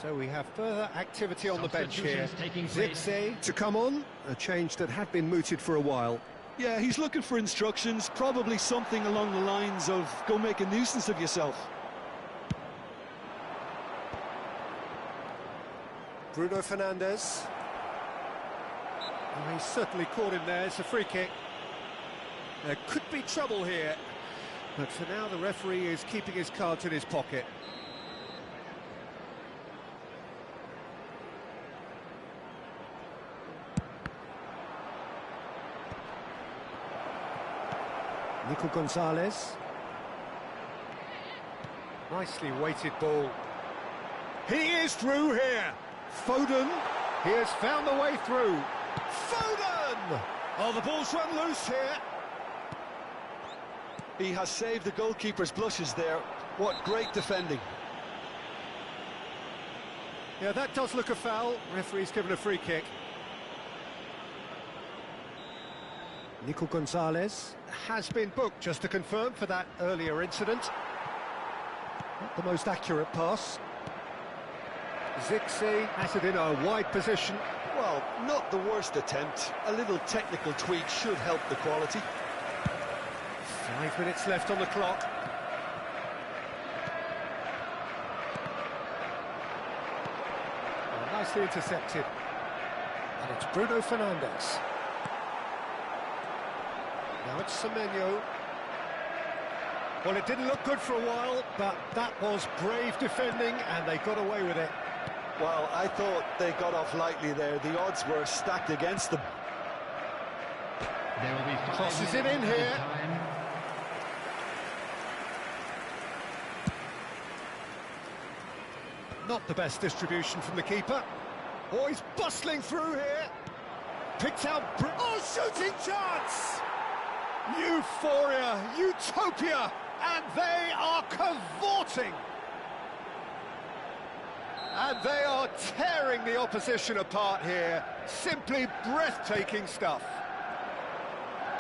So we have further activity on the bench here. Zipse to come on, a change that had been mooted for a while. Yeah, he's looking for instructions, probably something along the lines of go make a nuisance of yourself. Bruno Fernandes. Oh, he's certainly caught him there. It's a free kick. There could be trouble here, but for now the referee is keeping his cards in his pocket. Nico Gonzalez. Nicely weighted ball. He is through here. Foden. He has found the way through. Foden! Oh, the ball's run loose here. He has saved the goalkeeper's blushes there. What great defending. Yeah, that does look a foul. Referee's given a free kick. Nico Gonzalez has been booked, just to confirm, for that earlier incident. Not the most accurate pass. Zipse has it in a wide position. Well, not the worst attempt. A little technical tweak should help the quality. 5 minutes left on the clock. Well, nicely intercepted. And it's Bruno Fernandes. Now it's Semenyo. Well, it didn't look good for a while, but that was brave defending, and they got away with it. Well, I thought they got off lightly there. The odds were stacked against them. There will be 5 Crosses it minutes in of here. time. Not the best distribution from the keeper. Oh, he's bustling through here. Picked out... Oh, shooting chance! Euphoria, utopia, and they are cavorting. And they are tearing the opposition apart here. Simply breathtaking stuff.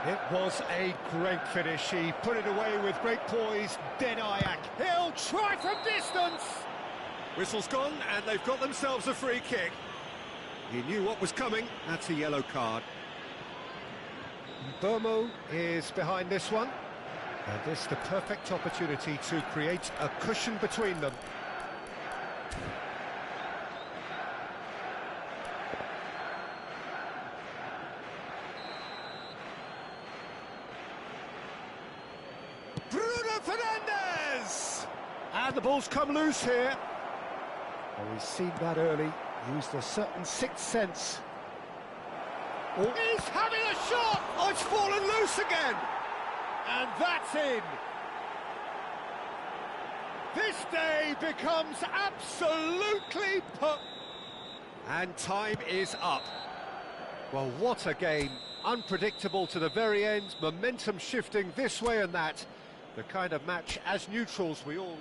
It was a great finish. He put it away with great poise. Dead-eye act. He'll try from distance. Whistle's gone, and they've got themselves a free kick. He knew what was coming. That's a yellow card. Burmo is behind this one. And this is the perfect opportunity to create a cushion between them. Bruno Fernandes! And the ball's come loose here. Oh, he's seen that early. Used a certain sixth sense. Oh, he's having a shot! Oh, it's fallen loose again! And that's in! This day becomes absolutely and time is up. Well, what a game. Unpredictable to the very end, momentum shifting this way and that. The kind of match, as neutrals, we all...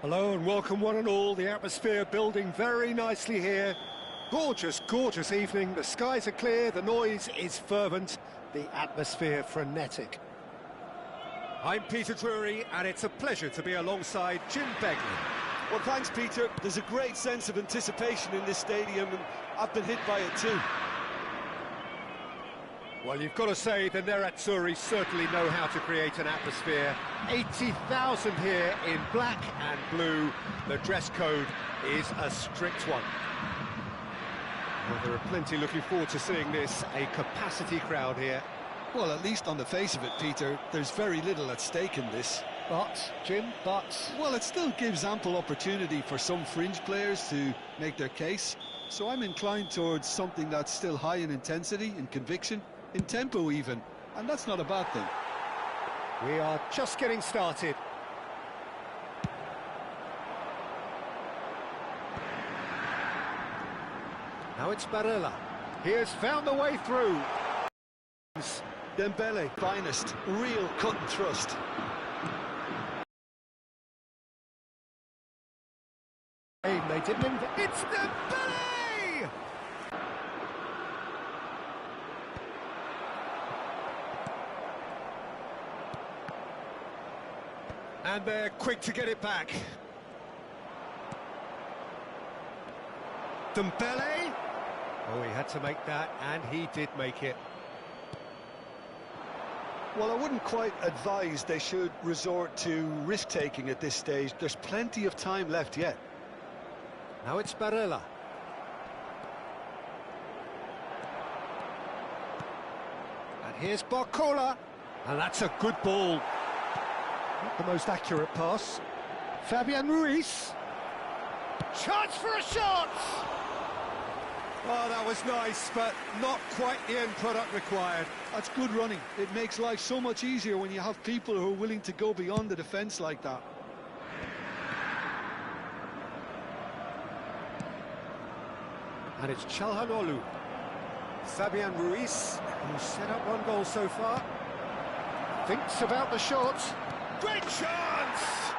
Hello and welcome one and all. The atmosphere building very nicely here. Gorgeous, gorgeous evening. The skies are clear, the noise is fervent, the atmosphere frenetic. I'm Peter Drury and it's a pleasure to be alongside Jim Beglin. Well, thanks, Peter. There's a great sense of anticipation in this stadium, and I've been hit by it too. Well, you've got to say the Nerazzurri certainly know how to create an atmosphere. 80,000 here in black and blue. The dress code is a strict one. Well, there are plenty looking forward to seeing this. A capacity crowd here. Well, at least on the face of it, Peter, there's very little at stake in this. But, Jim, but... Well, it still gives ample opportunity for some fringe players to make their case. So I'm inclined towards something that's still high in intensity, in conviction, in tempo even. And that's not a bad thing. We are just getting started. Now it's Barella. He has found the way through. Dembele, finest, real cut and thrust. Hey, they didn't it's Dembele! And they're quick to get it back. Dembele! Oh, he had to make that, and he did make it. Well, I wouldn't quite advise they should resort to risk-taking at this stage. There's plenty of time left yet. Now it's Barella. And here's Barcola. And that's a good ball. Not the most accurate pass. Fabian Ruiz. Chance for a shot! Oh, that was nice, but not quite the end product required. That's good running. It makes life so much easier when you have people who are willing to go beyond the defence like that. And it's Çalhanoğlu. Fabian Ruiz, who's set up one goal so far. Thinks about the shot. Great chance!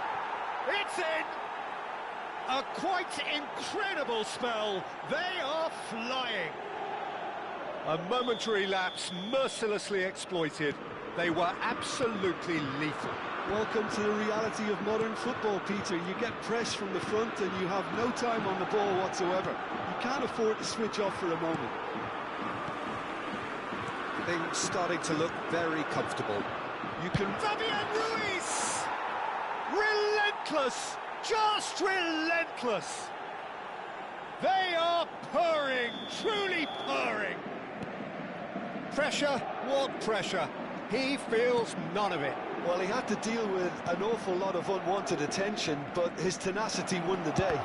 It's in! A quite incredible spell. They are flying. A momentary lapse mercilessly exploited. They were absolutely lethal. Welcome to the reality of modern football, Peter. You get pressed from the front and you have no time on the ball whatsoever. You can't afford to switch off for a moment. Things starting to look very comfortable. You can... Fabian Ruiz! Relentless! Just relentless! They are purring, truly purring. Pressure, what pressure? He feels none of it. Well, he had to deal with an awful lot of unwanted attention, but his tenacity won the day.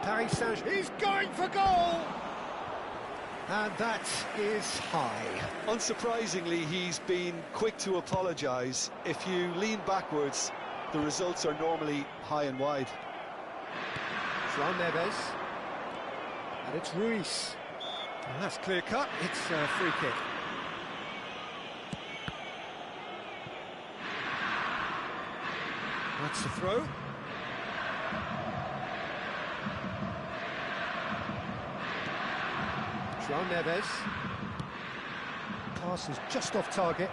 Paris Saint-Germain, he's going for goal! And that is high. Unsurprisingly, he's been quick to apologise. If you lean backwards, the results are normally high and wide. João Neves. And it's Ruiz. And that's clear cut. It's a free kick. That's the throw. João Neves. Pass is just off target.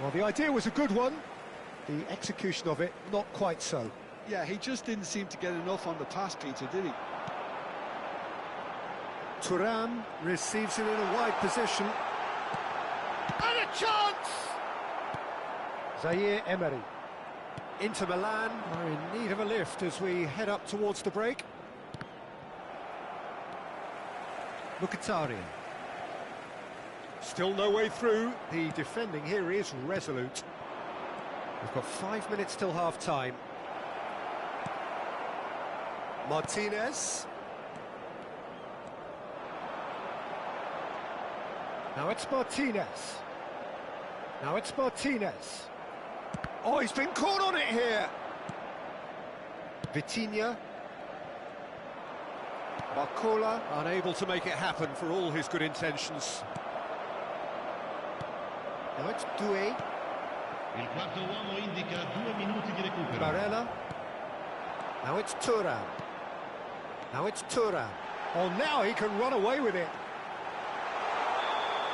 Well, the idea was a good one. The execution of it, not quite so. Yeah, he just didn't seem to get enough on the pass, Peter, did he? Thuram receives it in a wide position. And a chance! Zaire Emery. Inter Milan are in need of a lift as we head up towards the break. Mkhitaryan. Still no way through. The defending here is resolute. We've got 5 minutes till half-time. Martinez. Now it's Martinez. Now it's Martinez. Oh, he's been caught on it here. Vitinha. Barcola, unable to make it happen for all his good intentions. Now it's Doué. Il quarto uomo indica 2 minuti di recupero. Barella. Now it's Thuram. Now it's Thuram. Oh, now he can run away with it.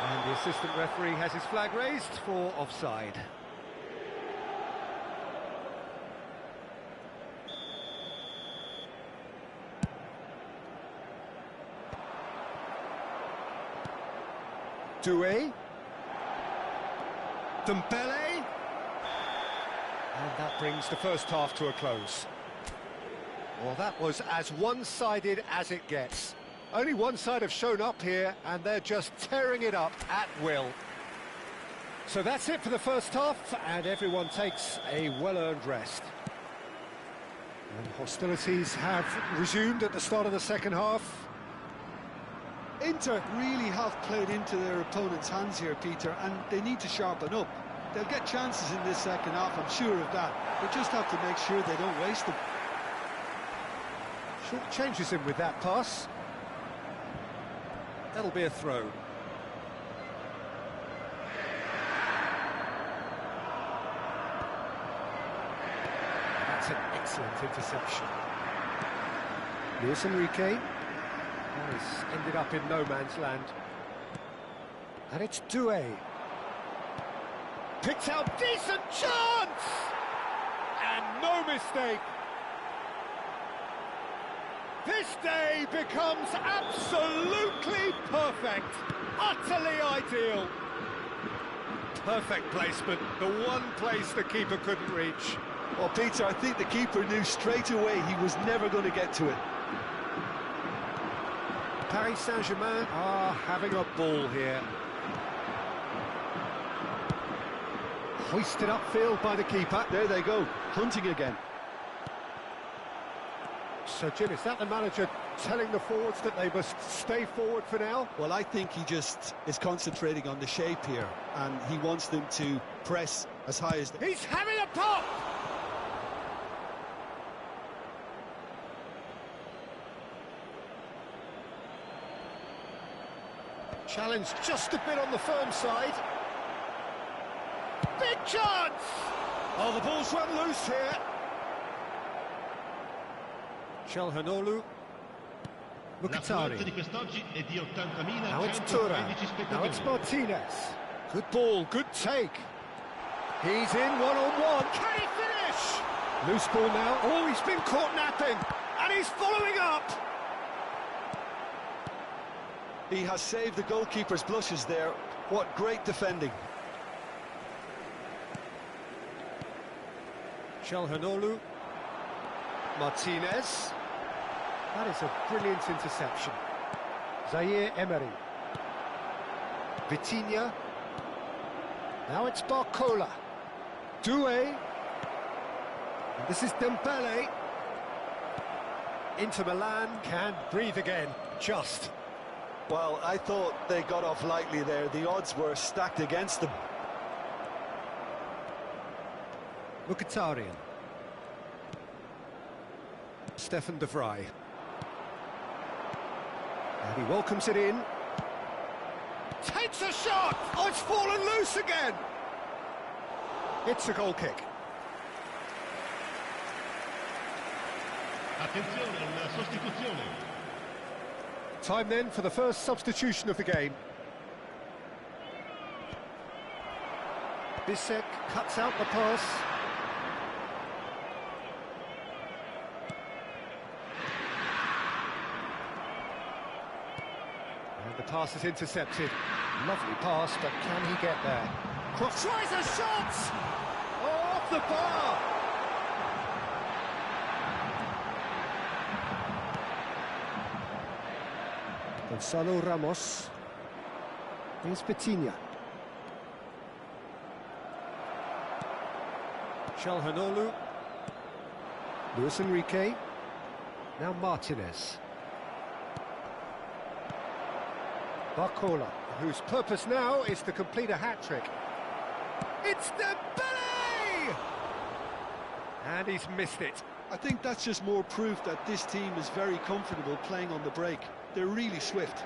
And the assistant referee has his flag raised for offside. Doué. Dembele. And that brings the first half to a close. Well, that was as one-sided as it gets. Only one side have shown up here, and they're just tearing it up at will. So that's it for the first half, and everyone takes a well-earned rest. And hostilities have resumed at the start of the second half. Inter really have played into their opponent's hands here, Peter, and they need to sharpen up. They'll get chances in this second half, I'm sure of that. They just have to make sure they don't waste them. Short changes him with that pass. That'll be a throw. That's an excellent interception. Luis Enrique. Oh, he's ended up in no man's land. And it's Doué. Picked out, decent chance! And no mistake. This day becomes absolutely perfect, utterly ideal. Perfect placement, the one place the keeper couldn't reach. Well, Peter, I think the keeper knew straight away he was never going to get to it. Paris Saint-Germain are having a ball here. Hoisted upfield by the keeper. There they go, hunting again. So, Jim, is that the manager telling the forwards that they must stay forward for now? Well, I think he just is concentrating on the shape here, and he wants them to press as high as they... He's having a pop! Challenge just a bit on the firm side. Big chance! Oh, the ball's run loose here. Çalhanoğlu. Mkhitaryan. Now it's Thuram. Now it's Martinez. Good ball, good take. He's in one-on-one. Can he finish? Loose ball now. Oh, he's been caught napping. And he's following up. He has saved the goalkeeper's blushes there. What great defending. Çalhanoğlu. Martinez. That is a brilliant interception. Zaire Emery. Vitinha. Now it's Barcola. Doué. And this is Dembele. Inter Milan can breathe again. Just. Well, I thought they got off lightly there. The odds were stacked against them. Mkhitaryan. Stefan de Vrij. And he welcomes it in. Takes a shot! Oh, it's fallen loose again! It's a goal kick. Attenzione, una sostituzione. Time then for the first substitution of the game. Bissek cuts out the pass. And the pass is intercepted. Lovely pass, but can he get there? Cross tries a shot! Oh, off the bar! Gonzalo Ramos. Here's Vitinha. Çalhanoğlu. Luis Enrique. Now Martinez. Barcola, whose purpose now is to complete a hat-trick. It's Dembele! And he's missed it. I think that's just more proof that this team is very comfortable playing on the break. They're really swift.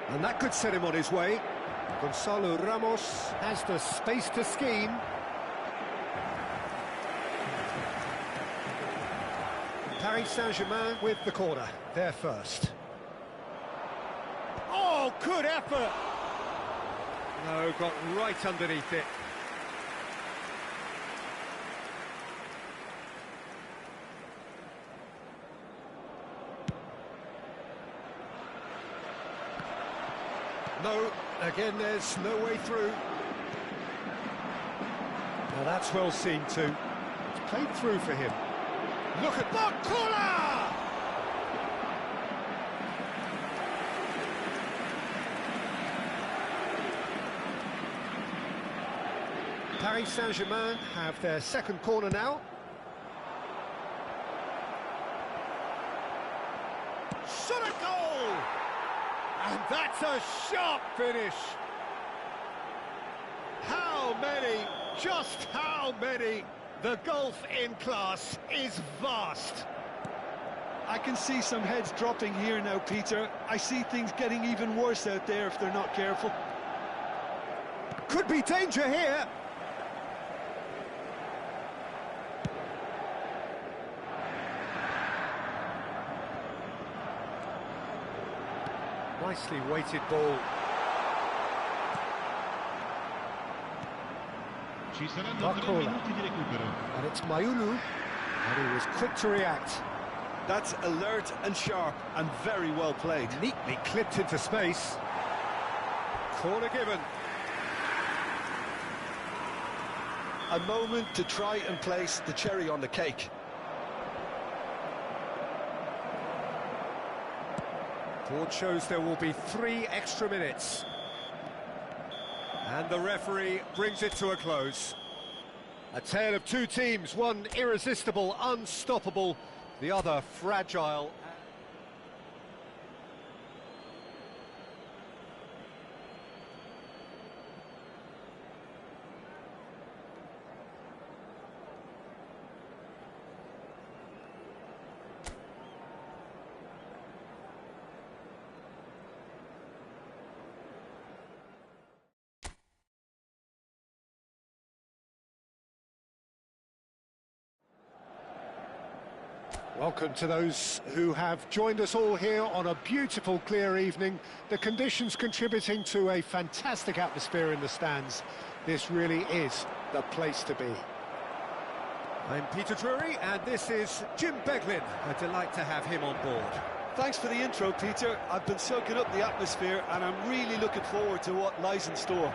And that could set him on his way. Gonzalo Ramos has the space to scheme. Paris Saint-Germain with the corner. They're first. Oh, good effort! No, got right underneath it. No, again there's no way through. Now that's well seen too. It's played through for him. Look at Barcola! Paris Saint-Germain have their second corner now. Shot a goal! And that's a sharp finish. How many? Just how many? The gulf in class is vast. I can see some heads dropping here now, Peter. I see things getting even worse out there if they're not careful. Could be danger here. Nicely weighted ball. Ci saranno 3 Barcola. minuti di recupero. And it's Mayulu, and he was quick to react. That's alert and sharp and very well played. Neatly clipped into space. Corner given. A moment to try and place the cherry on the cake. Board shows there will be 3 extra minutes. And the referee brings it to a close. A tale of 2 teams, one irresistible, unstoppable, the other fragile. Welcome to those who have joined us all here on a beautiful, clear evening. The conditions contributing to a fantastic atmosphere in the stands. This really is the place to be. I'm Peter Drury, and this is Jim Beglin. A delight to have him on board. Thanks for the intro, Peter. I've been soaking up the atmosphere and I'm really looking forward to what lies in store.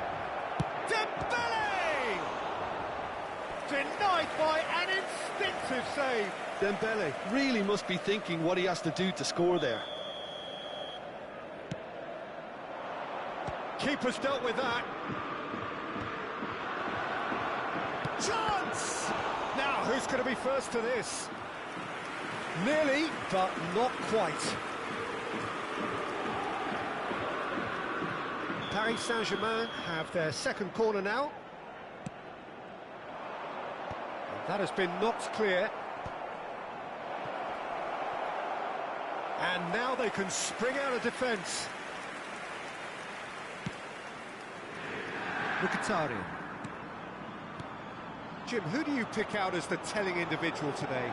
Dembele! Denied by an instinctive save. Dembele really must be thinking what he has to do to score there. Keeper's dealt with that. Chance! Now, who's going to be first to this? Nearly, but not quite. Paris Saint-Germain have their second corner now. And that has been knocked clear. And now they can spring out of defence. Mkhitaryan. Jim, who do you pick out as the telling individual today?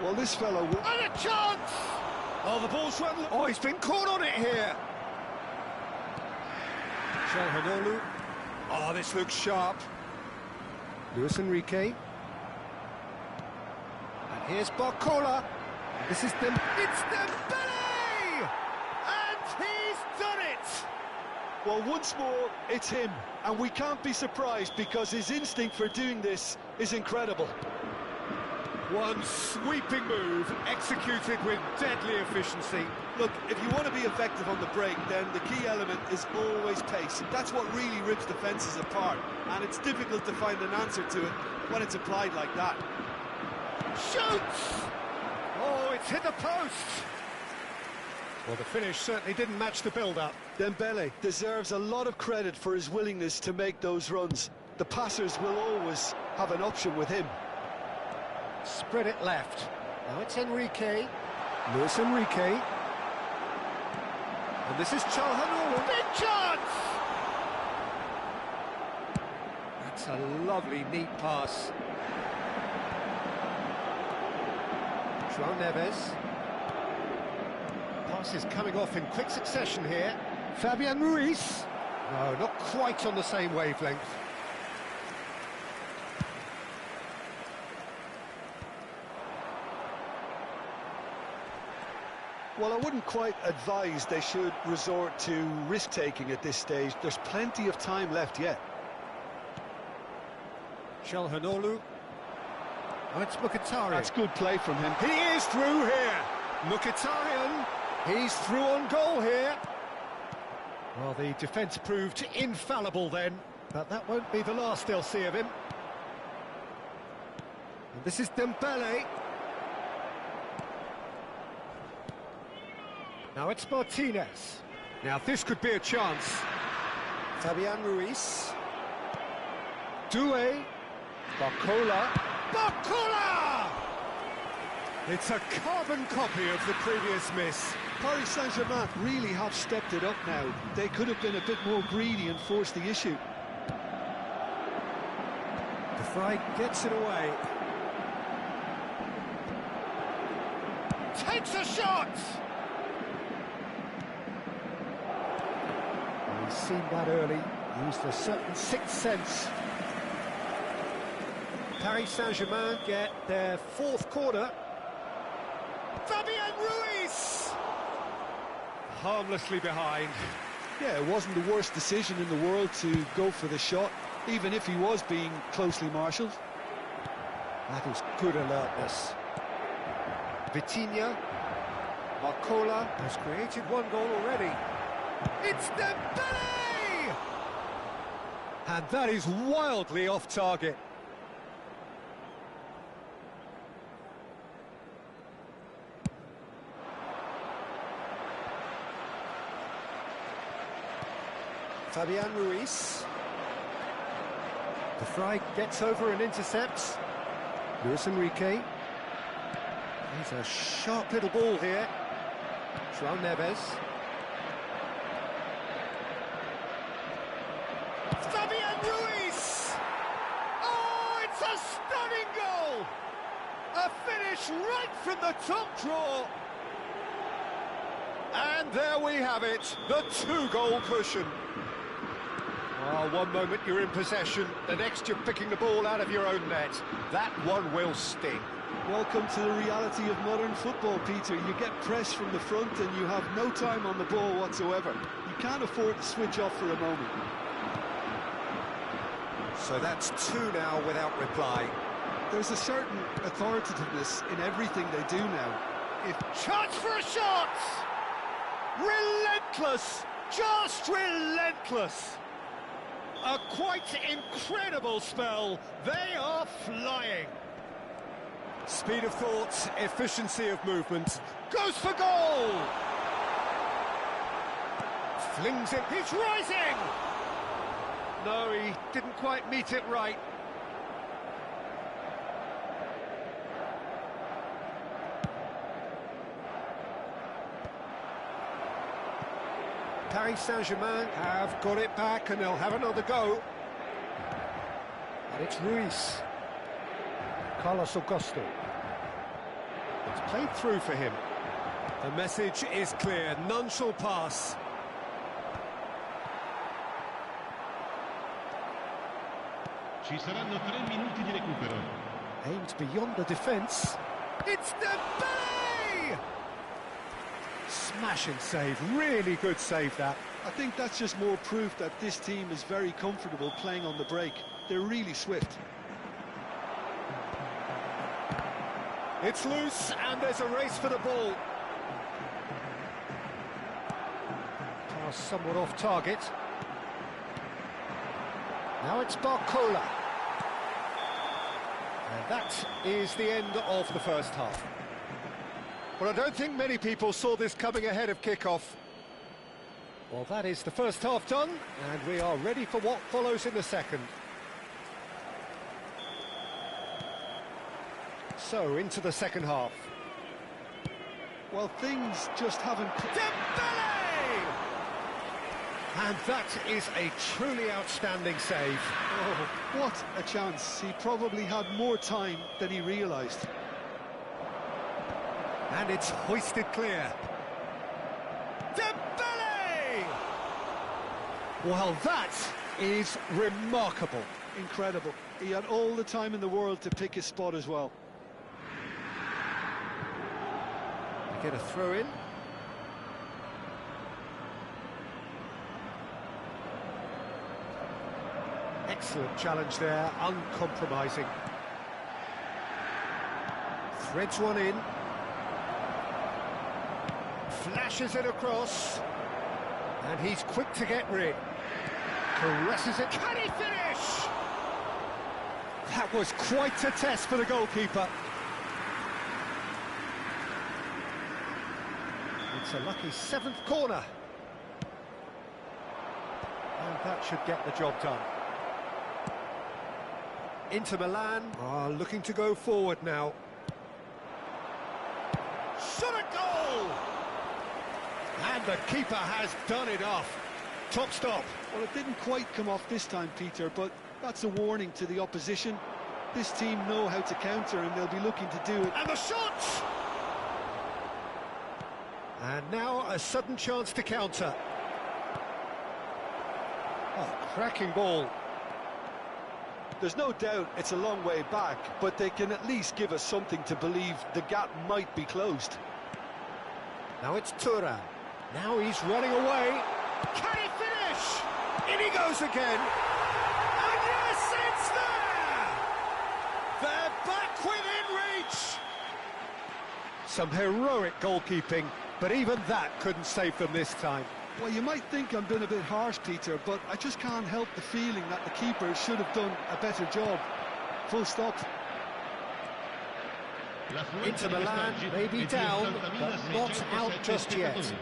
Well, this fellow... And a chance! Oh, the ball's run... Oh, he's been caught on it here. Çalhanoğlu. Oh, this looks sharp. Luis Enrique. And here's Barcola. This is them. It's Dembele! And he's done it! Well, once more, it's him. And we can't be surprised because his instinct for doing this is incredible. One sweeping move, executed with deadly efficiency. Look, if you want to be effective on the break, then the key element is always pace. That's what really rips defences apart, and it's difficult to find an answer to it when it's applied like that. Shoots! Oh, it's hit the post! Well, the finish certainly didn't match the build-up. Dembele deserves a lot of credit for his willingness to make those runs. The passers will always have an option with him. Spread it left. Now it's Enrique. Luis Enrique. And this is Çalhanoğlu. Big chance! That's a lovely, neat pass. João Neves. Pass is coming off in quick succession here. Fabian Ruiz. No, not quite on the same wavelength. Well, I wouldn't quite advise they should resort to risk-taking at this stage. There's plenty of time left yet. Çalhanoğlu. Oh, it's Mkhitaryan. That's good play from him. He is through here. Mkhitaryan. He's through on goal here. Well, the defence proved infallible then, but that won't be the last they'll see of him. And this is Dembele. Now it's Martinez. Now this could be a chance. Fabian Ruiz. Doué. Barcola. Barcola! It's a carbon copy of the previous miss. Paris Saint-Germain really have stepped it up now. They could have been a bit more greedy and forced the issue. De Vrij gets it away. Takes a shot! Well, he's seen that early, used a certain sixth sense. Paris Saint-Germain get their fourth corner. Fabian Ruiz! Harmlessly behind. Yeah, it wasn't the worst decision in the world to go for the shot, even if he was being closely marshalled. That is good alertness. Vitinha, Marcola has created one goal already. It's Dembele! And that is wildly off target. Fabian Ruiz. De Vrij gets over and intercepts. Luis Enrique. He's a sharp little ball here. João Neves. Fabian Ruiz! Oh, it's a stunning goal! A finish right from the top draw. And there we have it, the two-goal cushion. Well, one moment you're in possession, the next you're picking the ball out of your own net. That one will sting. Welcome to the reality of modern football, Peter. You get pressed from the front and you have no time on the ball whatsoever. You can't afford to switch off for a moment. So that's two now without reply. There's a certain authoritativeness in everything they do now. Chance for a shot! Relentless! Just relentless! A quite incredible spell. They are flying. Speed of thought, efficiency of movement. Goes for goal! Flings it. He's rising! No, he didn't quite meet it right. Paris Saint-Germain have got it back and they'll have another go. And it's Ruiz. Carlos Augusto. It's played through for him. The message is clear, none shall pass. Ci saranno 3 minuti di recupero. Aimed beyond the defence. It's Dembele! Smashing save, really good save that. I think that's just more proof that this team is very comfortable playing on the break. They're really swift. It's loose and there's a race for the ball. Pass somewhat off target. Now it's Barcola. And that is the end of the first half. Well, I don't think many people saw this coming ahead of kick-off. Well, that is the first half done, and we are ready for what follows in the second. So, into the second half. Well, things just haven't... Dembele! And that is a truly outstanding save. Oh, what a chance. He probably had more time than he realised. And it's hoisted clear. Dembele! Well, that is remarkable. Incredible. He had all the time in the world to pick his spot as well. Get a throw in. Excellent challenge there, uncompromising. Threads one in. Flashes it across. And he's quick to get rid. Caresses it. Can he finish? That was quite a test for the goalkeeper. It's a lucky 7th corner. And that should get the job done. Inter Milan are looking to go forward now. And the keeper has done it off. Top stop. Well, it didn't quite come off this time, Peter, but that's a warning to the opposition. This team know how to counter, and they'll be looking to do it. And the shot! And now a sudden chance to counter. Oh, cracking ball. There's no doubt it's a long way back, but they can at least give us something to believe the gap might be closed. Now it's Turan. Now he's running away. Can he finish? In he goes again. And yes, it's there! They're back within reach. Some heroic goalkeeping, but even that couldn't save them this time. Well, you might think I'm being a bit harsh, Peter, but I just can't help the feeling that the keeper should have done a better job. Full stop. Inter Milan may be down, but not out just yet.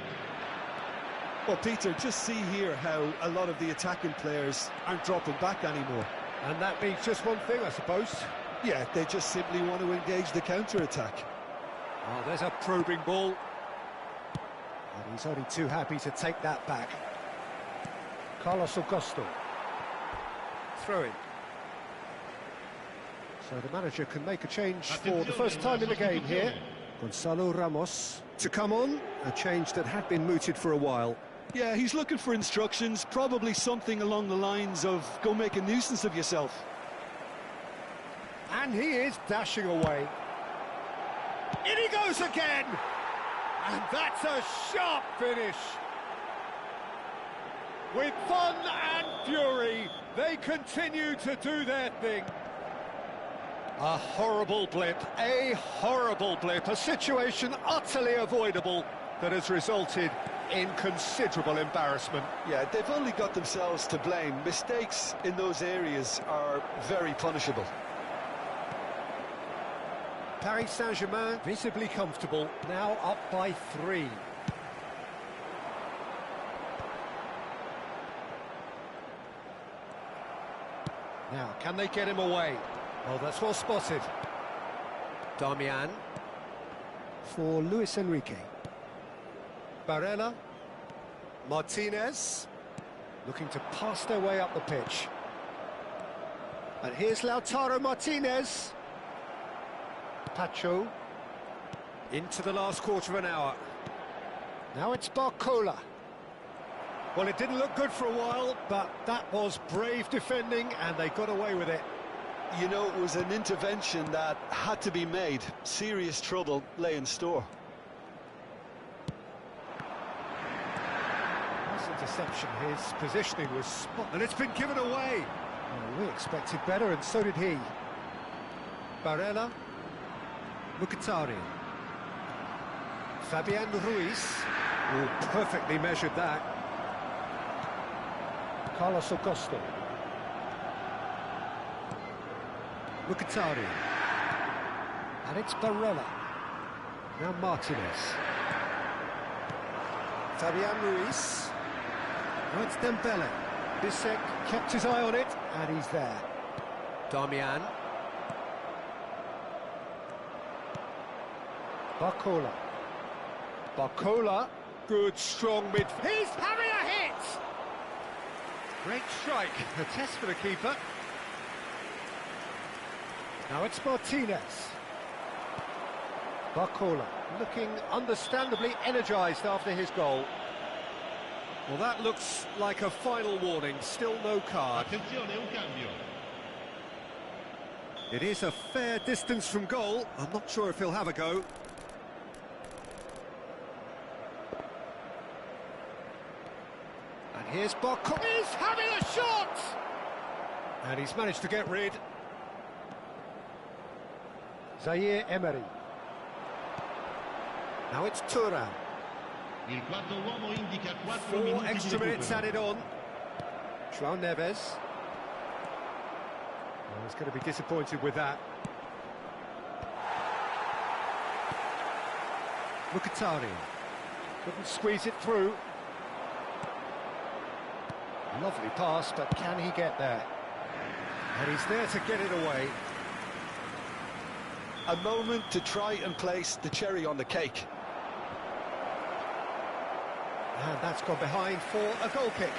Well, Peter, just see here how a lot of the attacking players aren't dropping back anymore. And that means just one thing, I suppose. Yeah, they just simply want to engage the counter-attack. Oh, there's a probing ball. And he's only too happy to take that back. Carlos Augusto. Throw in. So the manager can make a change for the first time in the game here. Gonzalo Ramos to come on, a change that had been mooted for a while. Yeah, he's looking for instructions, probably something along the lines of, go make a nuisance of yourself. And he is dashing away. In he goes again! And that's a sharp finish. With fun and fury, they continue to do their thing. A horrible blip, a situation utterly avoidable that has resulted in considerable embarrassment. Yeah, they've only got themselves to blame. Mistakes in those areas are very punishable. Paris Saint-Germain visibly comfortable, now up by 3. Now, can they get him away? Oh, that's well spotted. Darmian for Luis Enrique. Barella. Martinez looking to pass their way up the pitch. And here's Lautaro Martinez. Pacho into the last quarter of an hour. Now it's Barcola. Well, it didn't look good for a while, but that was brave defending and they got away with it. You know, it was an intervention that had to be made. Serious trouble lay in store. Nice interception. His positioning was spot, and it's been given away. Well, we expected better, and so did he. Barella. Mkhitaryan. Fabian Ruiz. Oh, perfectly measured that. Carlos Augusto. Mkhitaryan. And it's Barella. Now Martinez. Fabian Ruiz. Now it's Dembele. Bissek kept his eye on it, and he's there. Darmian. Barcola. Barcola. Good, strong mid. He's having a hit! Great strike. A test for the keeper. Now it's Martinez. Barcola looking understandably energised after his goal. Well, that looks like a final warning. Still no card. Attenzione, un cambio. It is a fair distance from goal. I'm not sure if he'll have a go. And here's Barcola. He's having a shot! And he's managed to get rid. Zaire Emery. Now it's Turan. Il quarto uomo indica 4 4 minuti di extra minutes recupero. added on. João Neves. Oh, he's going to be disappointed with that. Mkhitaryan. Couldn't squeeze it through. Lovely pass, but can he get there? And he's there to get it away. A moment to try and place the cherry on the cake. And that's gone behind for a goal kick.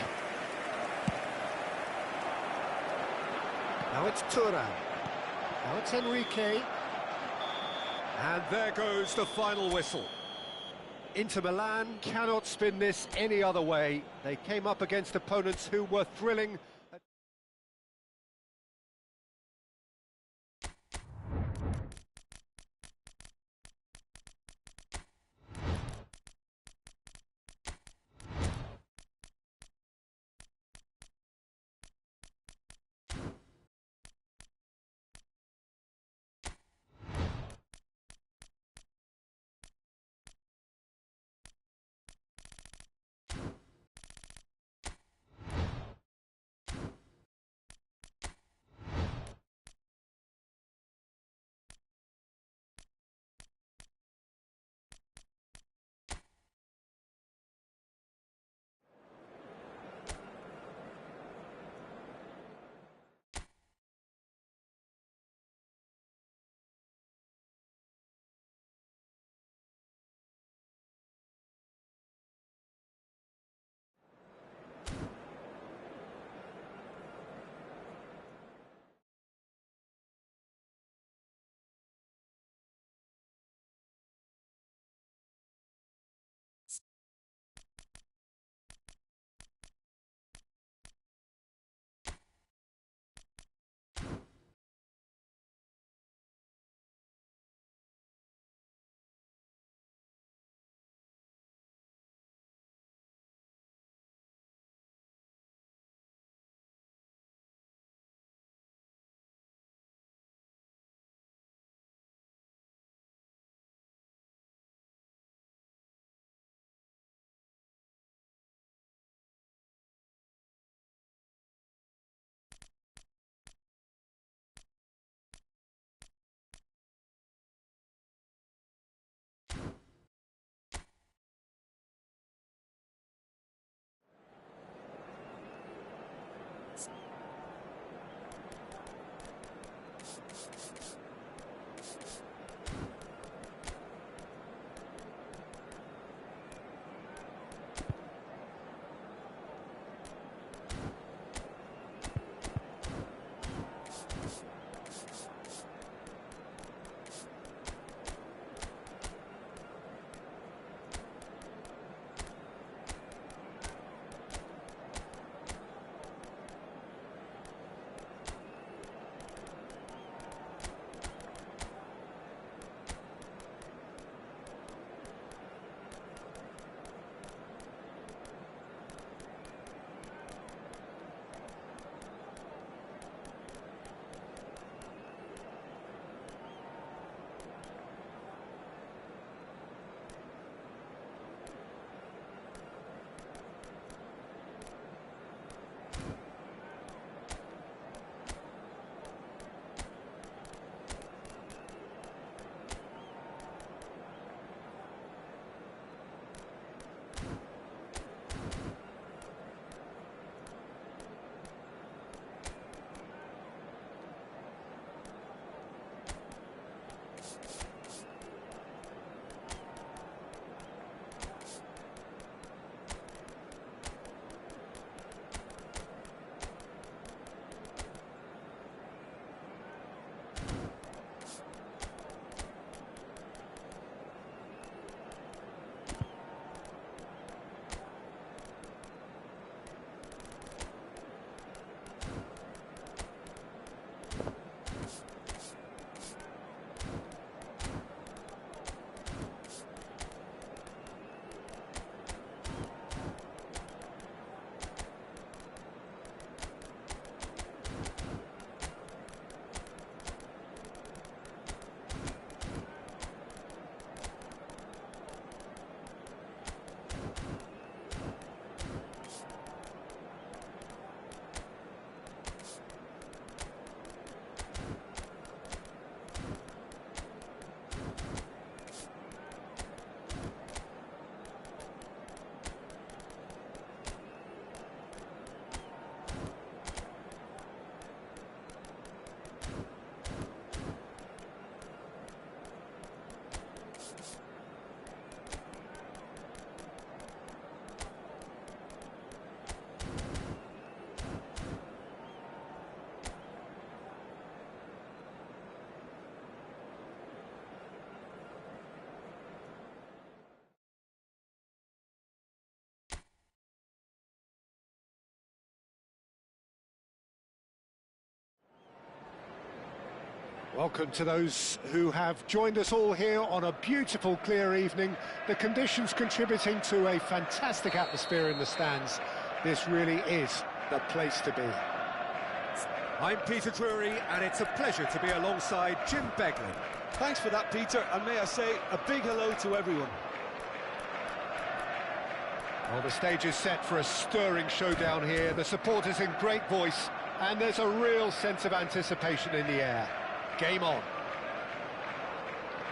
Now it's Turan. Now it's Enrique. And there goes the final whistle. Inter Milan cannot spin this any other way. They came up against opponents who were thrilling. Welcome to those who have joined us all here on a beautiful, clear evening. The conditions contributing to a fantastic atmosphere in the stands. This really is the place to be. I'm Peter Drury, and it's a pleasure to be alongside Jim Begley. Thanks for that, Peter, and may I say a big hello to everyone. Well, the stage is set for a stirring showdown here. The supporters in great voice, and there's a real sense of anticipation in the air. Game on.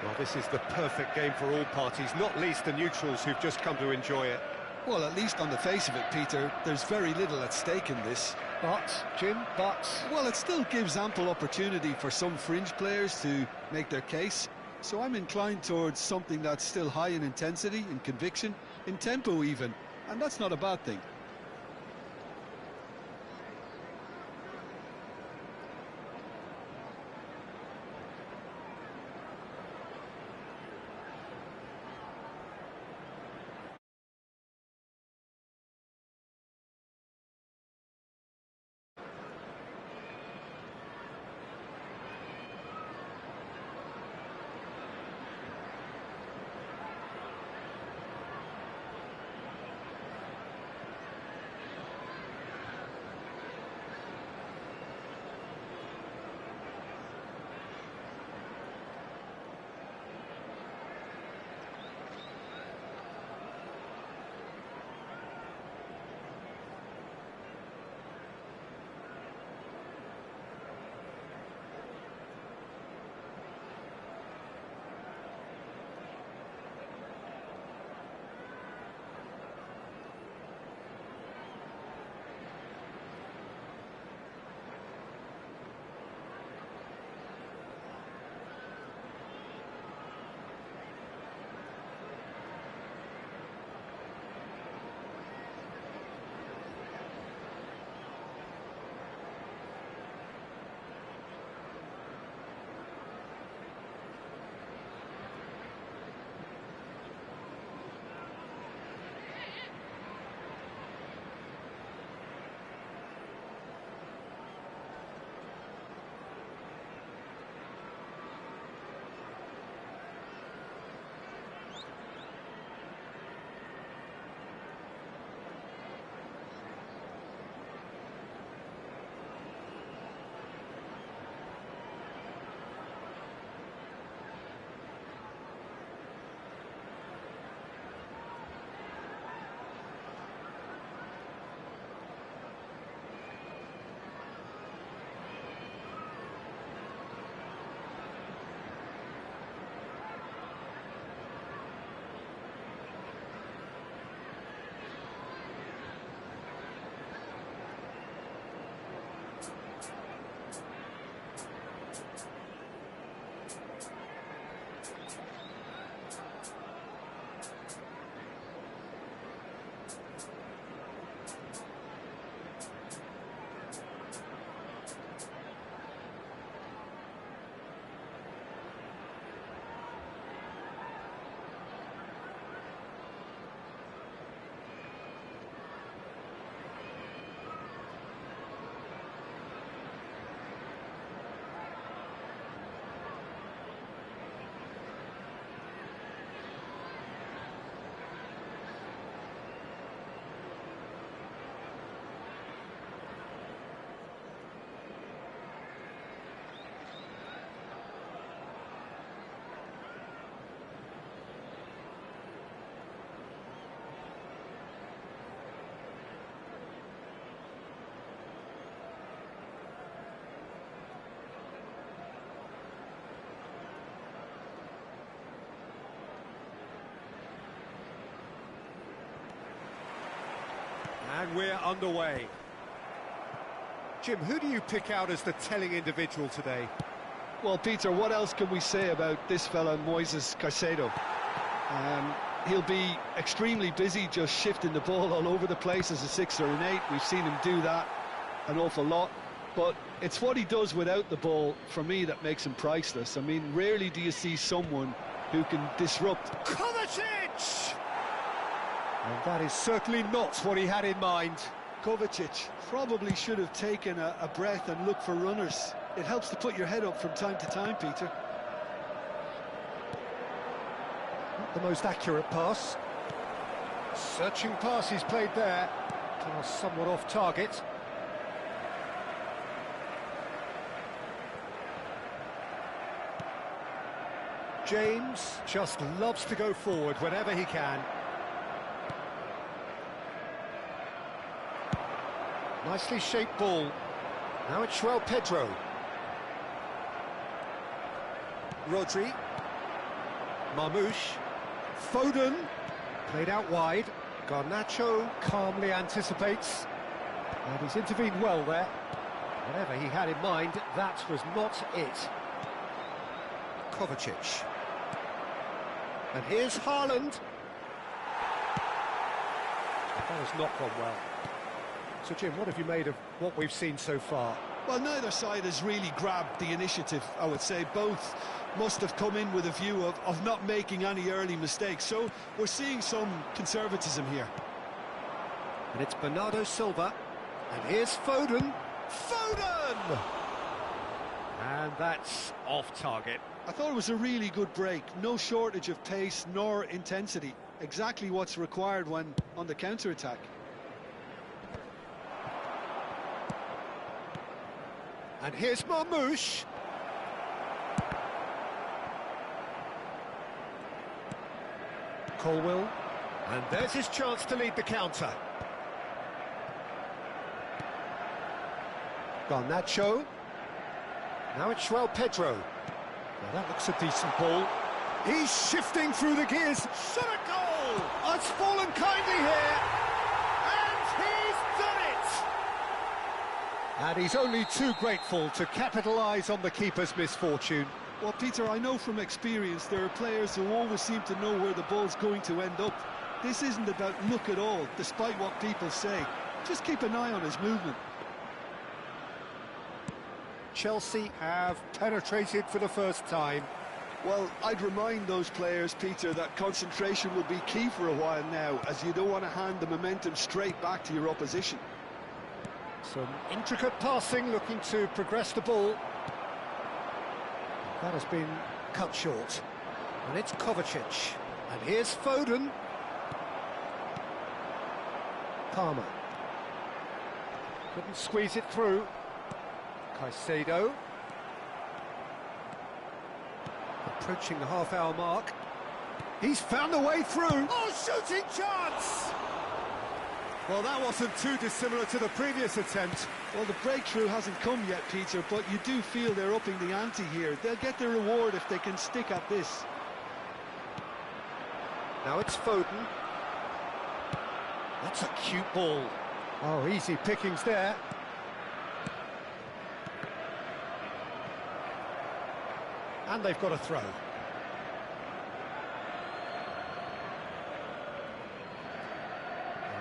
Well, this is the perfect game for all parties, not least the neutrals who've just come to enjoy it. Well, at least on the face of it, Peter, there's very little at stake in this. But, Jim, Well, it still gives ample opportunity for some fringe players to make their case. So I'm inclined towards something that's still high in intensity, in conviction, in tempo even. And that's not a bad thing. And we're underway. Jim, who do you pick out as the telling individual today? Well, Peter, what else can we say about this fella, Moises Caicedo? He'll be extremely busy just shifting the ball all over the place as a 6 or an 8. We've seen him do that an awful lot. But it's what he does without the ball, for me, that makes him priceless. I mean, rarely do you see someone who can disrupt. Kovacic! And that is certainly not what he had in mind. Kovacic probably should have taken a breath and looked for runners It helps to put your head up from time to time, Peter. Not the most accurate pass. Searching pass he's played there. Pass somewhat off target. James just loves to go forward whenever he can. Nicely shaped ball. Now it's Pedro. Rodri. Marmoush. Foden. Played out wide. Garnacho calmly anticipates. And he's intervened well there. Whatever he had in mind, that was not it. Kovacic. And here's Haaland. That has not gone well. So, Jim, what have you made of what we've seen so far? Well, neither side has really grabbed the initiative, I would say. Both must have come in with a view of not making any early mistakes. So we're seeing some conservatism here. And it's Bernardo Silva. And here's Foden. Foden! And that's off target. I thought it was a really good break. No shortage of pace nor intensity. Exactly what's required when on the counter-attack. And here's Marmoush. Colwill. And there's his chance to lead the counter. Garnacho. Now it's Pedro. Now that looks a decent ball. He's shifting through the gears. Shot a goal! Oh, it's fallen kindly here. And he's done it! And he's only too grateful to capitalise on the keeper's misfortune. Well, Peter, I know from experience there are players who always seem to know where the ball's going to end up. This isn't about luck at all, despite what people say. Just keep an eye on his movement. Chelsea have penetrated for the first time. Well, I'd remind those players, Peter, that concentration will be key for a while now, as you don't want to hand the momentum straight back to your opposition. Some intricate passing, looking to progress the ball. That has been cut short. And it's Kovacic. And here's Foden. Palmer. Couldn't squeeze it through. Caicedo. Approaching the half-hour mark. He's found a way through. Oh, shooting chance! Well, that wasn't too dissimilar to the previous attempt. Well, the breakthrough hasn't come yet, Peter, but you do feel they're upping the ante here. They'll get their reward if they can stick at this. Now it's Foden. That's a cute ball. Oh, easy pickings there. And they've got a throw.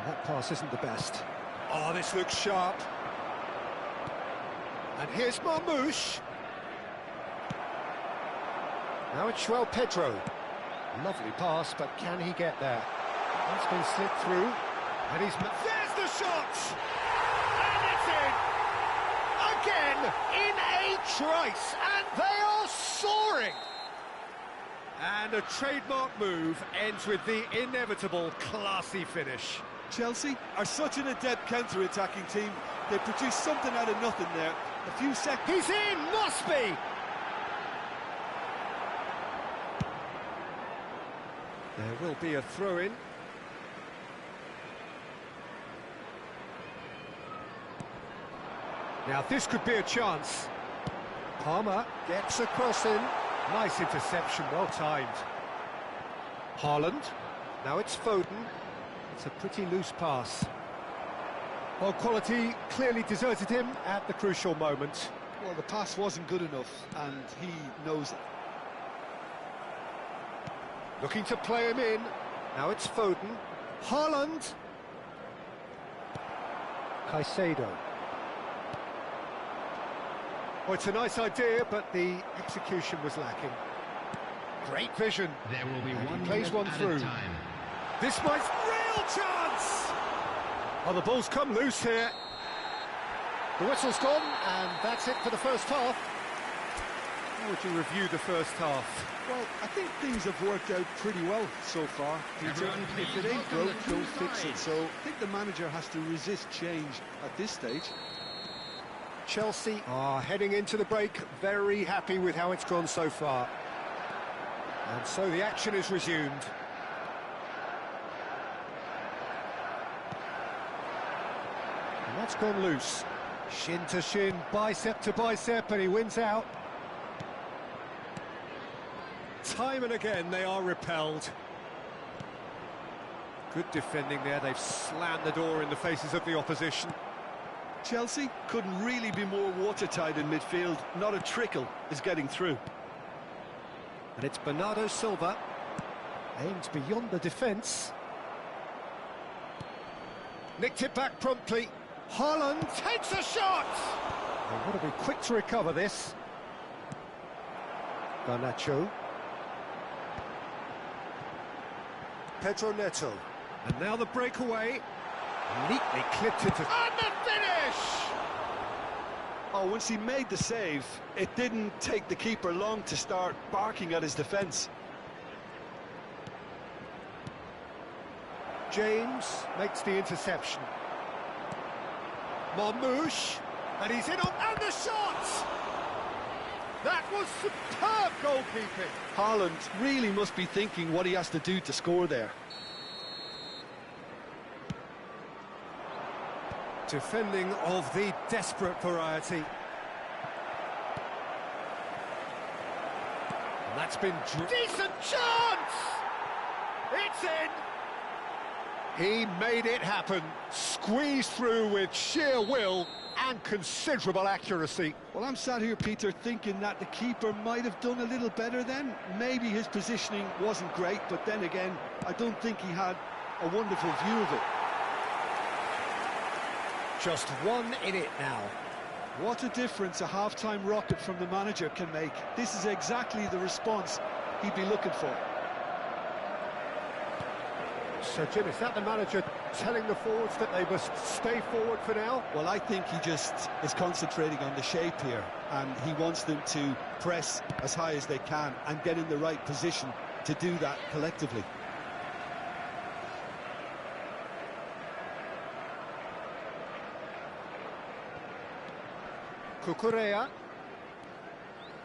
That pass isn't the best. Oh, this looks sharp. And here's Marmoush. Now it's Pedro. Lovely pass, but can he get there? That's been slipped through. And he's... There's the shot! And it's in! Again, in a trice. And they are soaring! And a trademark move ends with the inevitable classy finish. Chelsea are such an adept counter-attacking team. They produce something out of nothing there. A few seconds... He's in! Must be! There will be a throw-in. Now this could be a chance. Palmer gets a cross in. Nice interception, well timed. Haaland. Now it's Foden. It's a pretty loose pass. Well, quality clearly deserted him at the crucial moment. Well, the pass wasn't good enough, and he knows it. Looking to play him in. Now it's Foden. Haaland. Caicedo. Well, it's a nice idea, but the execution was lacking. Great vision. There will be one plays one through. time. This might... Real chance! Oh, the ball's come loose here. The whistle's gone, and that's it for the first half. How would you review the first half? Well, I think things have worked out pretty well so far, Peter. If it ain't broke, don't fix it. So I think the manager has to resist change at this stage. Chelsea are heading into the break, very happy with how it's gone so far. And so the action is resumed. And that's gone loose. Shin to shin, bicep to bicep, and he wins out. Time and again they are repelled. Good defending there, they've slammed the door in the faces of the opposition. Chelsea couldn't really be more watertight in midfield. Not a trickle is getting through. And it's Bernardo Silva, aimed beyond the defence. Nicked it back promptly. Haaland takes a shot! They want to be quick to recover this. Garnacho. Pedro Neto. And now the breakaway. Neatly clipped into... And the finish! Oh, once he made the save, it didn't take the keeper long to start barking at his defence. James makes the interception. Marmoush, and he's in on... And the shot! That was superb goalkeeping. Haaland really must be thinking what he has to do to score there. Defending of the desperate variety. And that's been... Decent chance! It's in! He made it happen. Squeezed through with sheer will and considerable accuracy. Well, I'm sat here, Peter, thinking that the keeper might have done a little better then. Maybe his positioning wasn't great, but then again, I don't think he had a wonderful view of it. Just one in it now. What a difference a half-time rocket from the manager can make. This is exactly the response he'd be looking for. So, Jim, is that the manager telling the forwards that they must stay forward for now? Well, I think he just is concentrating on the shape here, and he wants them to press as high as they can and get in the right position to do that collectively. Cucurella.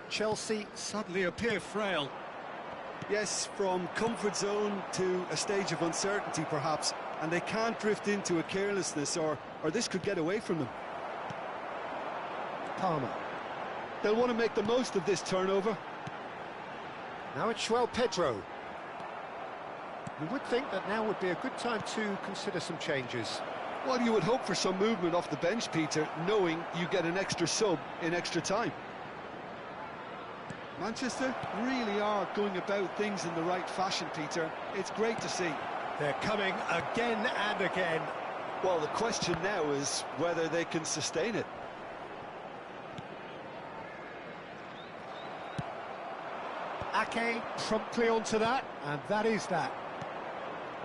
Chelsea suddenly appear frail. Yes, from comfort zone to a stage of uncertainty perhaps, and they can't drift into a carelessness or this could get away from them. Palmer. They'll want to make the most of this turnover. Now it's João Pedro. You would think that now would be a good time to consider some changes. Well, you would hope for some movement off the bench, Peter, knowing you get an extra sub in extra time. Manchester really are going about things in the right fashion, Peter. It's great to see. They're coming again and again. Well, the question now is whether they can sustain it. Ake promptly onto that, and that is that.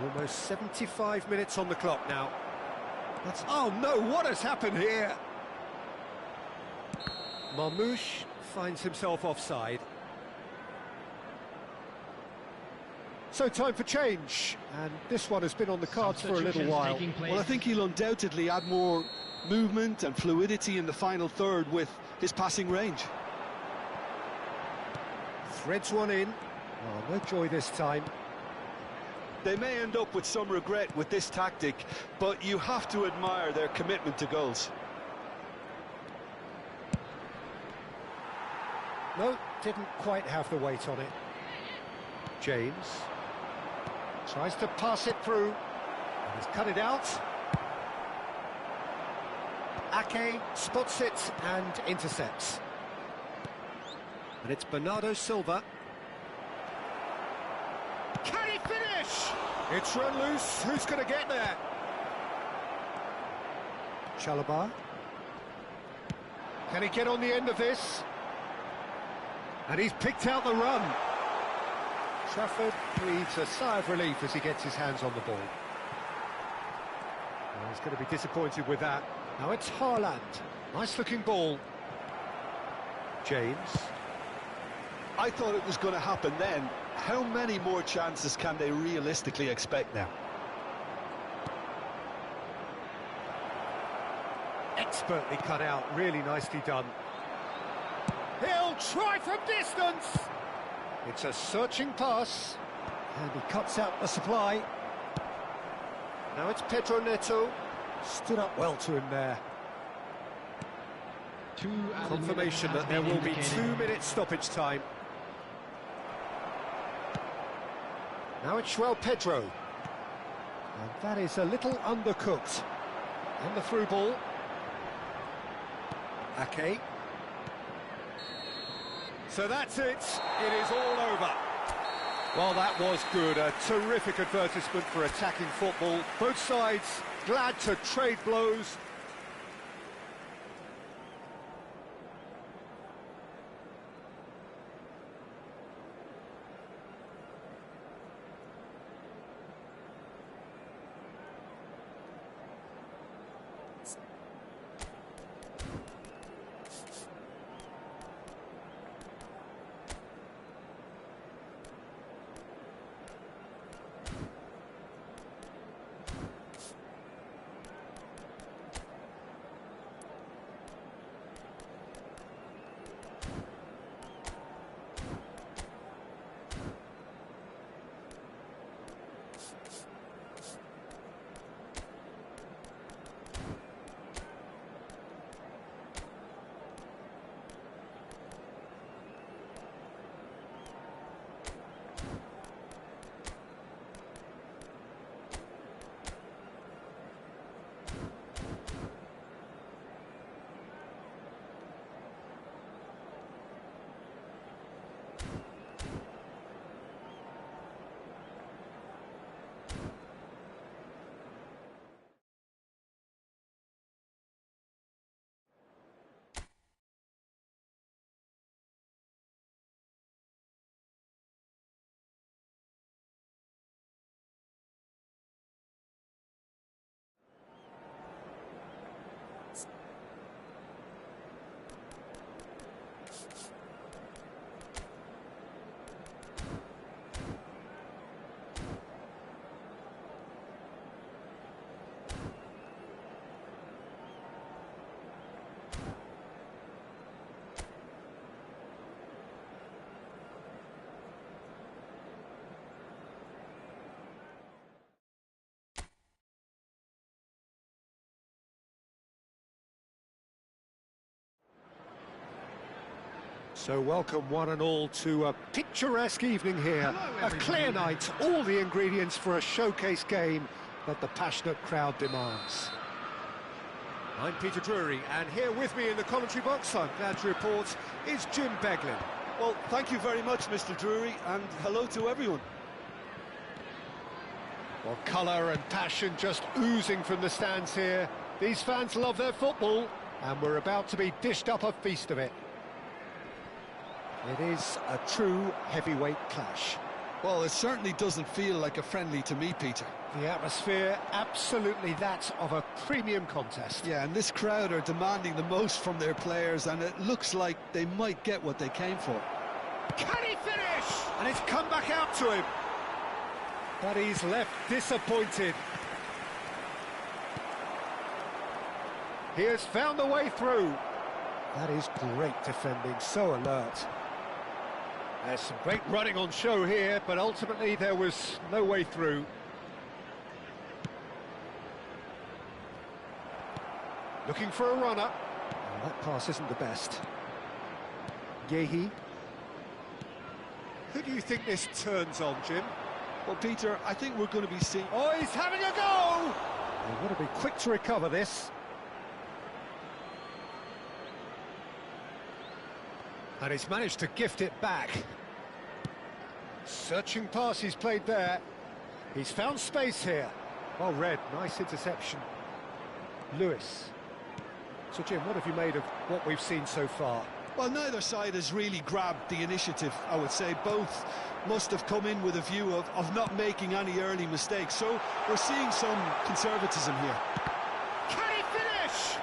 Almost 75 minutes on the clock now. That's... Oh no, what has happened here? Marmoush finds himself offside. So time for change, and this one has been on the cards for a little while. Well, I think he'll undoubtedly add more movement and fluidity in the final third with his passing range. Threads one in. Oh, no joy this time. They may end up with some regret with this tactic, but you have to admire their commitment to goals. No, didn't quite have the weight on it. James tries to pass it through. And he's cut it out. Ake spots it and intercepts. And it's Bernardo Silva. Can he finish? It's run loose. Who's going to get there? Chalobah. Can he get on the end of this? And he's picked out the run. Trafford breathes a sigh of relief as he gets his hands on the ball. Well, he's going to be disappointed with that. Now it's Haaland. Nice looking ball. James. I thought it was going to happen then. How many more chances can they realistically expect now? Expertly cut out, really nicely done. He'll try from distance. It's a searching pass. And he cuts out the supply. Now it's Pedro Neto. Stood up well to him there. Confirmation that there will be 2 minutes stoppage time. Now it's João Pedro. And that is a little undercooked. And the through ball. Ake. So that's it. It is all over. Well, that was good. A terrific advertisement for attacking football. Both sides glad to trade blows. So welcome one and all to a picturesque evening here. A clear night, all the ingredients for a showcase game that the passionate crowd demands. I'm Peter Drury, and here with me in the commentary box, I'm glad to report, is Jim Beglin. Well, thank you very much, Mr. Drury, and hello to everyone. Well, colour and passion just oozing from the stands here. These fans love their football, and we're about to be dished up a feast of it. It is a true heavyweight clash. Well, it certainly doesn't feel like a friendly to me, Peter. The atmosphere, absolutely that of a premium contest. Yeah, and this crowd are demanding the most from their players, and it looks like they might get what they came for. Can he finish? And it's come back out to him. But he's left disappointed. He has found the way through. That is great defending, so alert. There's some great running on show here, but ultimately there was no way through. Looking for a runner. Oh, that pass isn't the best. Yehi. Who do you think this turns on, Jim? Well, Peter, I think we're going to be seeing... Oh, he's having a go! They've got to be quick to recover this. And he's managed to gift it back. Searching pass he's played there. He's found space here. Well read, nice interception. Lewis. So Jim, what have you made of what we've seen so far? Well, neither side has really grabbed the initiative, I would say. Both must have come in with a view of not making any early mistakes. So we're seeing some conservatism here. Can he finish?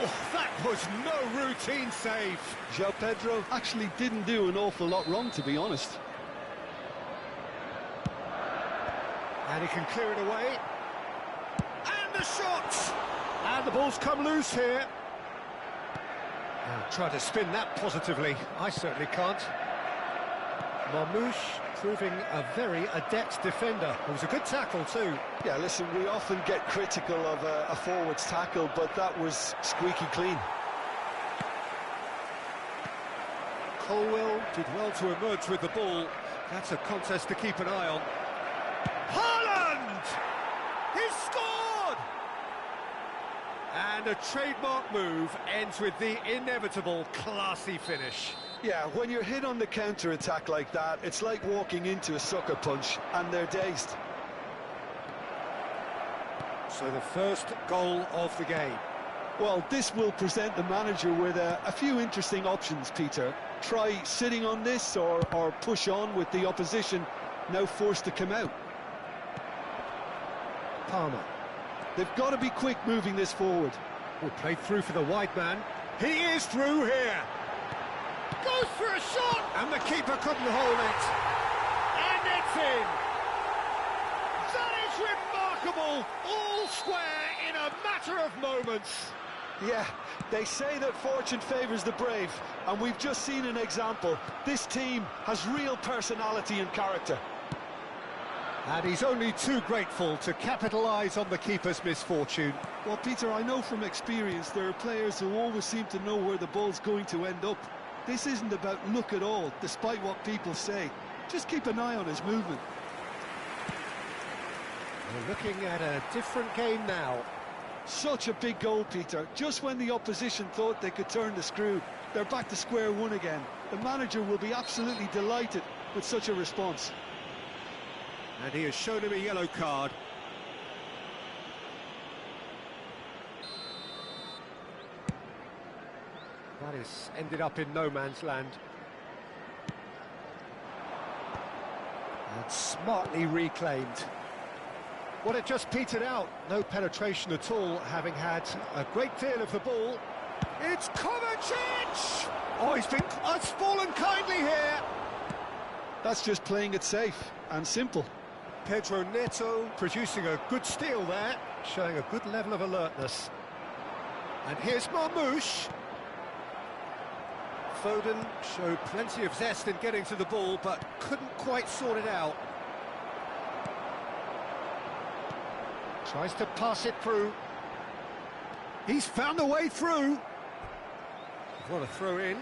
Oh, that was no routine save. João Pedro actually didn't do an awful lot wrong, to be honest. And he can clear it away. And the shot! And the ball's come loose here. Try to spin that positively. I certainly can't. Marmouche proving a very adept defender. It was a good tackle too. Yeah, listen, we often get critical of a forward's tackle, but that was squeaky clean. Colwell did well to emerge with the ball. That's a contest to keep an eye on. Haaland! He's scored! And a trademark move ends with the inevitable classy finish. Yeah, when you're hit on the counter-attack like that, it's like walking into a sucker punch, and they're dazed. So the first goal of the game. Well, this will present the manager with a few interesting options, Peter. Try sitting on this or push on with the opposition now forced to come out. Palmer. They've got to be quick moving this forward. Oh, played through for the wide man. He is through here. Goes for a shot! And the keeper couldn't hold it. And it's in. That is remarkable. All square in a matter of moments. Yeah, they say that fortune favours the brave, and we've just seen an example. This team has real personality and character. And he's only too grateful to capitalise on the keeper's misfortune. Well, Peter, I know from experience there are players who always seem to know where the ball's going to end up. This isn't about luck at all, despite what people say. Just keep an eye on his movement. We're looking at a different game now. Such a big goal, Peter. Just when the opposition thought they could turn the screw, they're back to square one again. The manager will be absolutely delighted with such a response. And he has shown him a yellow card. That is ended up in no man's land. And smartly reclaimed. Well, it just petered out. No penetration at all, having had a great deal of the ball. It's Kovacic! Oh, he's fallen kindly here. That's just playing it safe and simple. Pedro Neto producing a good steal there, showing a good level of alertness. And here's Marmouche. Foden showed plenty of zest in getting to the ball, but couldn't quite sort it out. Tries to pass it through. He's found a way through. What a throw in.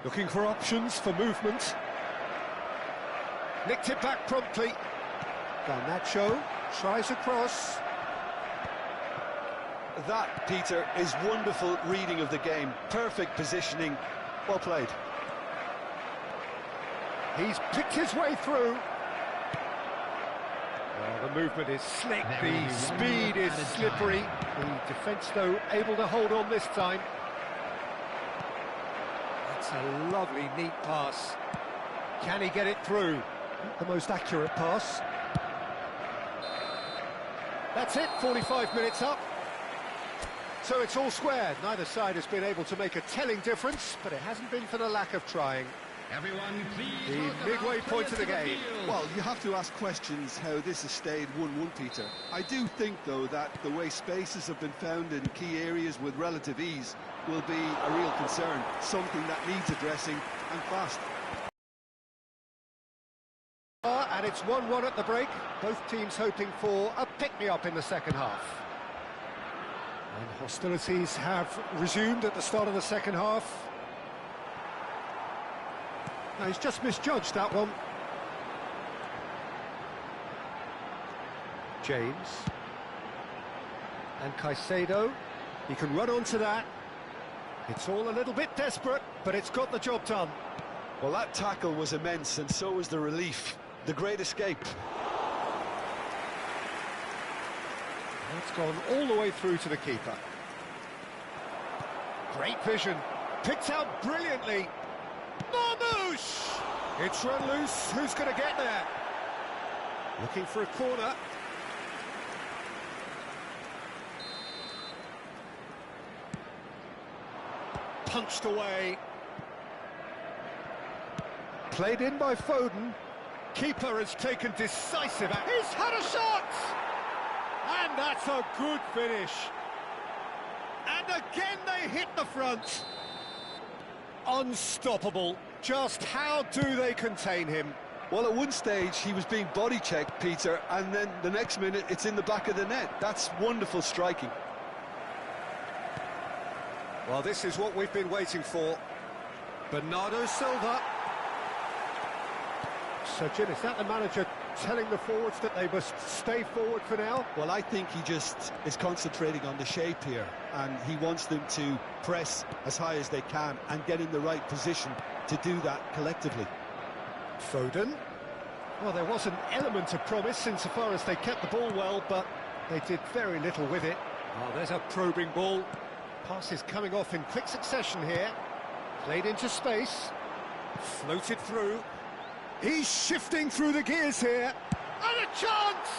Looking for options for movement. Nicked it back promptly. Garnacho tries across. That, Peter, is wonderful reading of the game. Perfect positioning. Well played. He's picked his way through. Well, the movement is slick, the speed is slippery. The defence, though, able to hold on this time. That's a lovely, neat pass. Can he get it through? Not the most accurate pass. That's it, 45 minutes up. So it's all square. Neither side has been able to make a telling difference, but it hasn't been for the lack of trying. Everyone, please. The midway point of the game. Well, you have to ask questions how this has stayed 1-1, Peter. I do think, though, that the way spaces have been found in key areas with relative ease will be a real concern, something that needs addressing, and fast. And it's 1-1 at the break. Both teams hoping for a pick-me-up in the second half. And hostilities have resumed at the start of the second half. No, he's just misjudged that one. James. And Caicedo. He can run onto that. It's all a little bit desperate, but it's got the job done. Well, that tackle was immense, and so was the relief. The great escape. That's gone all the way through to the keeper. Great vision. Picked out brilliantly. Marmouche! It's run loose. Who's going to get there? Looking for a corner. Punched away. Played in by Foden. Keeper has taken decisive action. He's had a shot! And that's a good finish. And again they hit the front. Unstoppable. Just how do they contain him? Well, at one stage he was being body checked, Peter, and then the next minute it's in the back of the net. That's wonderful striking. Well, this is what we've been waiting for. Bernardo Silva. So, Jim, is that the manager telling the forwards that they must stay forward for now? Well, I think he just is concentrating on the shape here, and he wants them to press as high as they can and get in the right position to do that collectively. Foden. Well, there was an element of promise insofar as they kept the ball well, but they did very little with it. Oh, there's a probing ball. Passes coming off in quick succession here. Played into space. Floated through. He's shifting through the gears here. And a chance!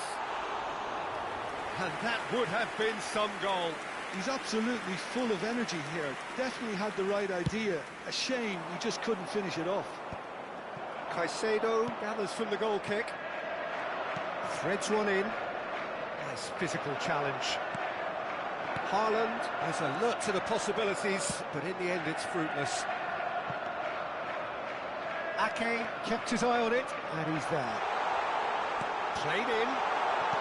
And that would have been some goal. He's absolutely full of energy here. Definitely had the right idea. A shame he just couldn't finish it off. Caicedo gathers from the goal kick. Threads one in. Nice physical challenge. Haaland is alert to the possibilities, but in the end it's fruitless. Ake kept his eye on it, and he's there. Played in.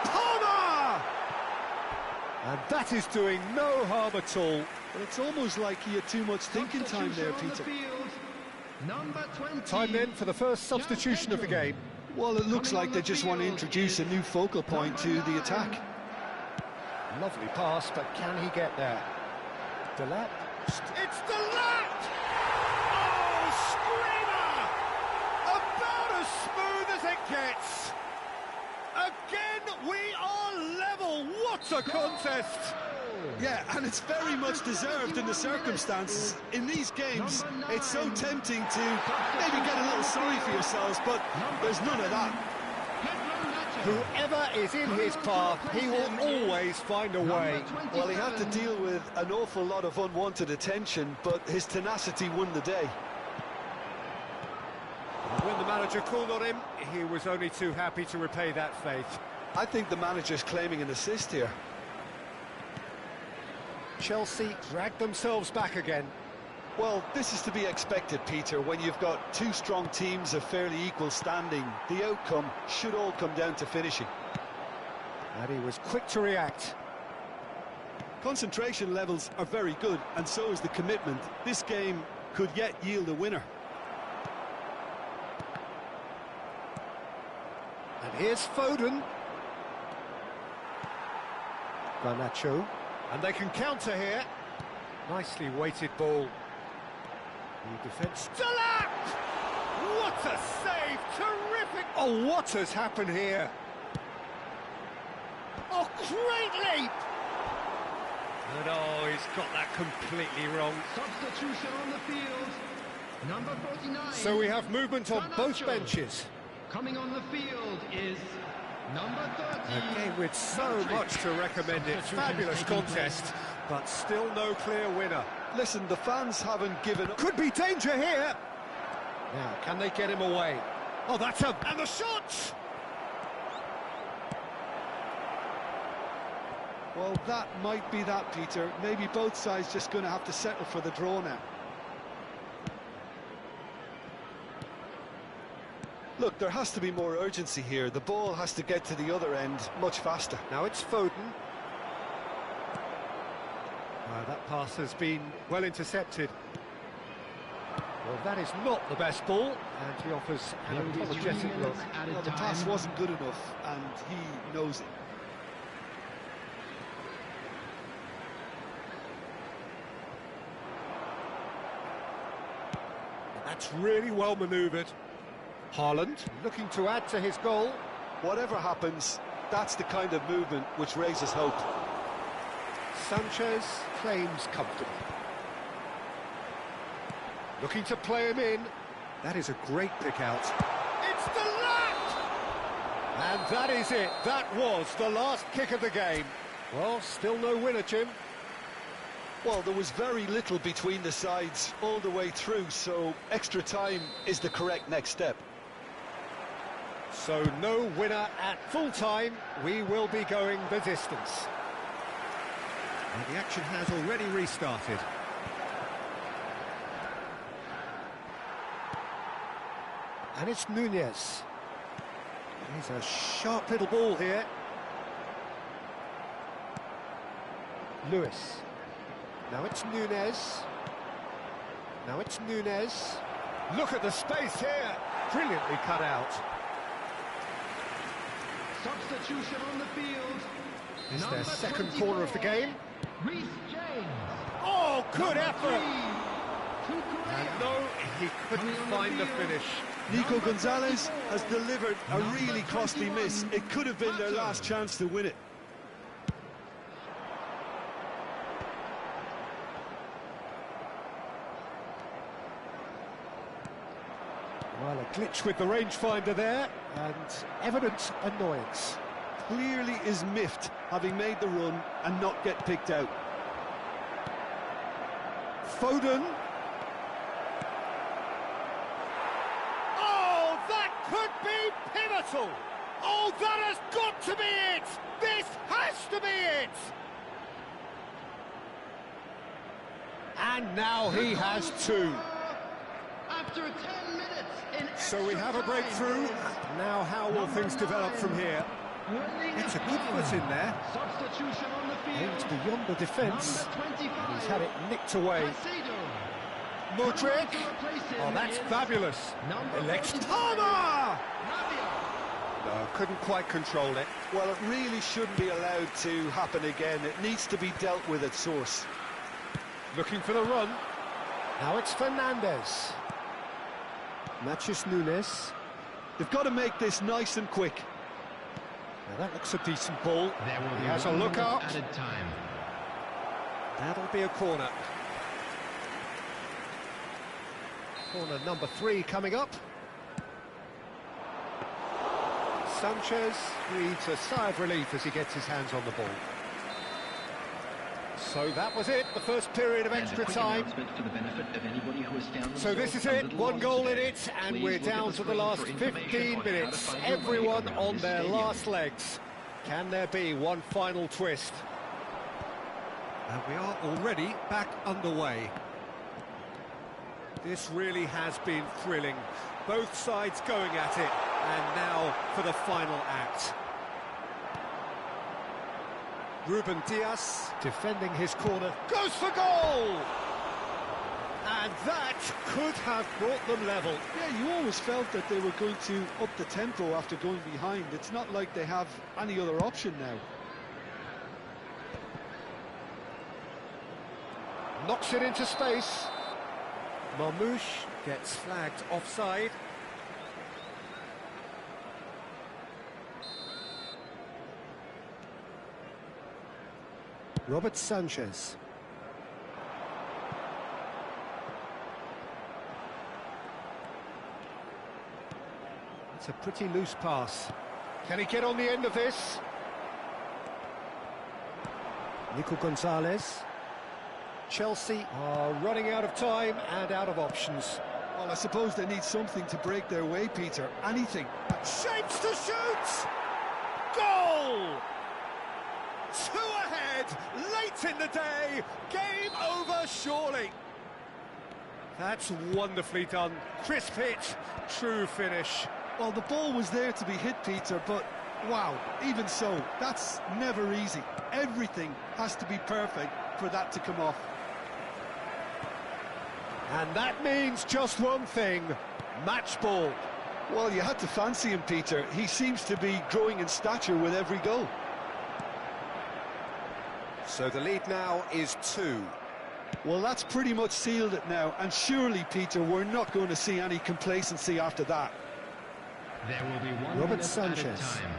Palmer! And that is doing no harm at all. But it's almost like he had too much thinking time there, Peter. Number 20. Time then for the first substitution of the game. Well, it looks like they just want to introduce a new focal point to the attack. Lovely pass, but can he get there? Delat. It's Delat! Oh, screamer! About as smooth as it gets. Again, we are level. What a contest! Yeah, and it's very much deserved in the circumstances. In these games, it's so tempting to maybe get a little sorry for yourselves, but there's none of that. Whoever is in his path, he will always find a way. Well, he had to deal with an awful lot of unwanted attention, but his tenacity won the day. When the manager called on him, he was only too happy to repay that faith. I think the manager's claiming an assist here. Chelsea dragged themselves back again. Well, this is to be expected, Peter. When you've got two strong teams of fairly equal standing, the outcome should all come down to finishing. And he was quick to react. Concentration levels are very good, and so is the commitment. This game could yet yield a winner. And here's Foden. Garnacho. And they can counter here. Nicely weighted ball. The defence. Delat! What a save! Terrific! Oh, what has happened here? Oh, great leap! And oh, he's got that completely wrong. Substitution on the field. Number 49. So we have movement on both benches. Coming on the field is number 30. Again, with so much to recommend it. Fabulous contest, but still no clear winner. Listen, the fans haven't given up. Could be danger here. Now, can they get him away? Oh, that's a... And the shot! Well, that might be that, Peter. Maybe both sides just going to have to settle for the draw now. Look, there has to be more urgency here. The ball has to get to the other end much faster. Now it's Foden. That pass has been well intercepted. Well, that is not the best ball, and he offers an apologetic look. Well, the pass wasn't good enough, and he knows it. That's really well manoeuvred. Haaland looking to add to his goal. Whatever happens, that's the kind of movement which raises hope. Sanchez claims comfortable. Looking to play him in. That is a great pick out. It's Delat! And that is it. That was the last kick of the game. Well, still no winner, Jim. Well, there was very little between the sides all the way through, so extra time is the correct next step. So no winner at full time. We will be going the distance. And the action has already restarted. And it's Nunez. He's a sharp little ball here. Lewis. Now it's Nunez. Now it's Nunez. Look at the space here. Brilliantly cut out. Substitution on the field. It's their second corner of the game. Reece James. Oh, good Number effort. 3, And no, he couldn't find the finish. Nico Gonzalez has delivered a really costly miss. It could have been their last chance to win it. Well, a glitch with the rangefinder there, and evident annoyance. Clearly is miffed, having made the run and not get picked out. Foden. Oh, that could be pivotal! Oh, that has got to be it! This has to be it! And now he has two. After 10 minutes in So we have a breakthrough. Now how will things develop from here? It's a good foot in there. Substitution on the field. Aims beyond the defence. Number 25. He's had it nicked away. Caicedo. Modric. To replace him Oh, that's is fabulous. number Elects 45. Palmer! Lavia. No, couldn't quite control it. Well, it really shouldn't be allowed to happen again. It needs to be dealt with at source. Looking for the run. Now it's Fernandez. Matches Nunes. They've got to make this nice and quick. Now that looks a decent ball. There will He be has a 1 look minute out. added time. That'll be a corner. Corner number 3 coming up. Sanchez breathes a sigh of relief as he gets his hands on the ball. So that was it, the first period of extra time. So this is it, 1 goal in it, and we're down to the last 15 minutes. Everyone on their last legs. Can there be one final twist? And we are already back underway. This really has been thrilling. Both sides going at it, and now for the final act. Ruben Dias, defending his corner, goes for goal! And that could have brought them level. Yeah, you always felt that they were going to up the tempo after going behind. It's not like they have any other option now. Knocks it into space. Marmouche gets flagged offside. Robert Sanchez. It's a pretty loose pass. Can he get on the end of this? Nico Gonzalez. Chelsea are running out of time and out of options. Well, I suppose they need something to break their way, Peter. Anything. Shapes to shoot! Goal! 2 ahead, late in the day, game over surely. That's wonderfully done. Crisp hit, true finish. Well, the ball was there to be hit, Peter, but wow, even so, that's never easy. Everything has to be perfect for that to come off. And that means just one thing, match ball. Well, you had to fancy him, Peter. He seems to be growing in stature with every goal. So the lead now is 2. Well, that's pretty much sealed it now, and surely, Peter, we're not going to see any complacency after that. There will be 1 Robert minute Sanchez. added time.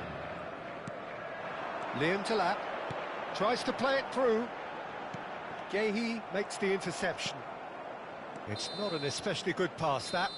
Liam Talat tries to play it through. Gehi makes the interception. It's not an especially good pass, that.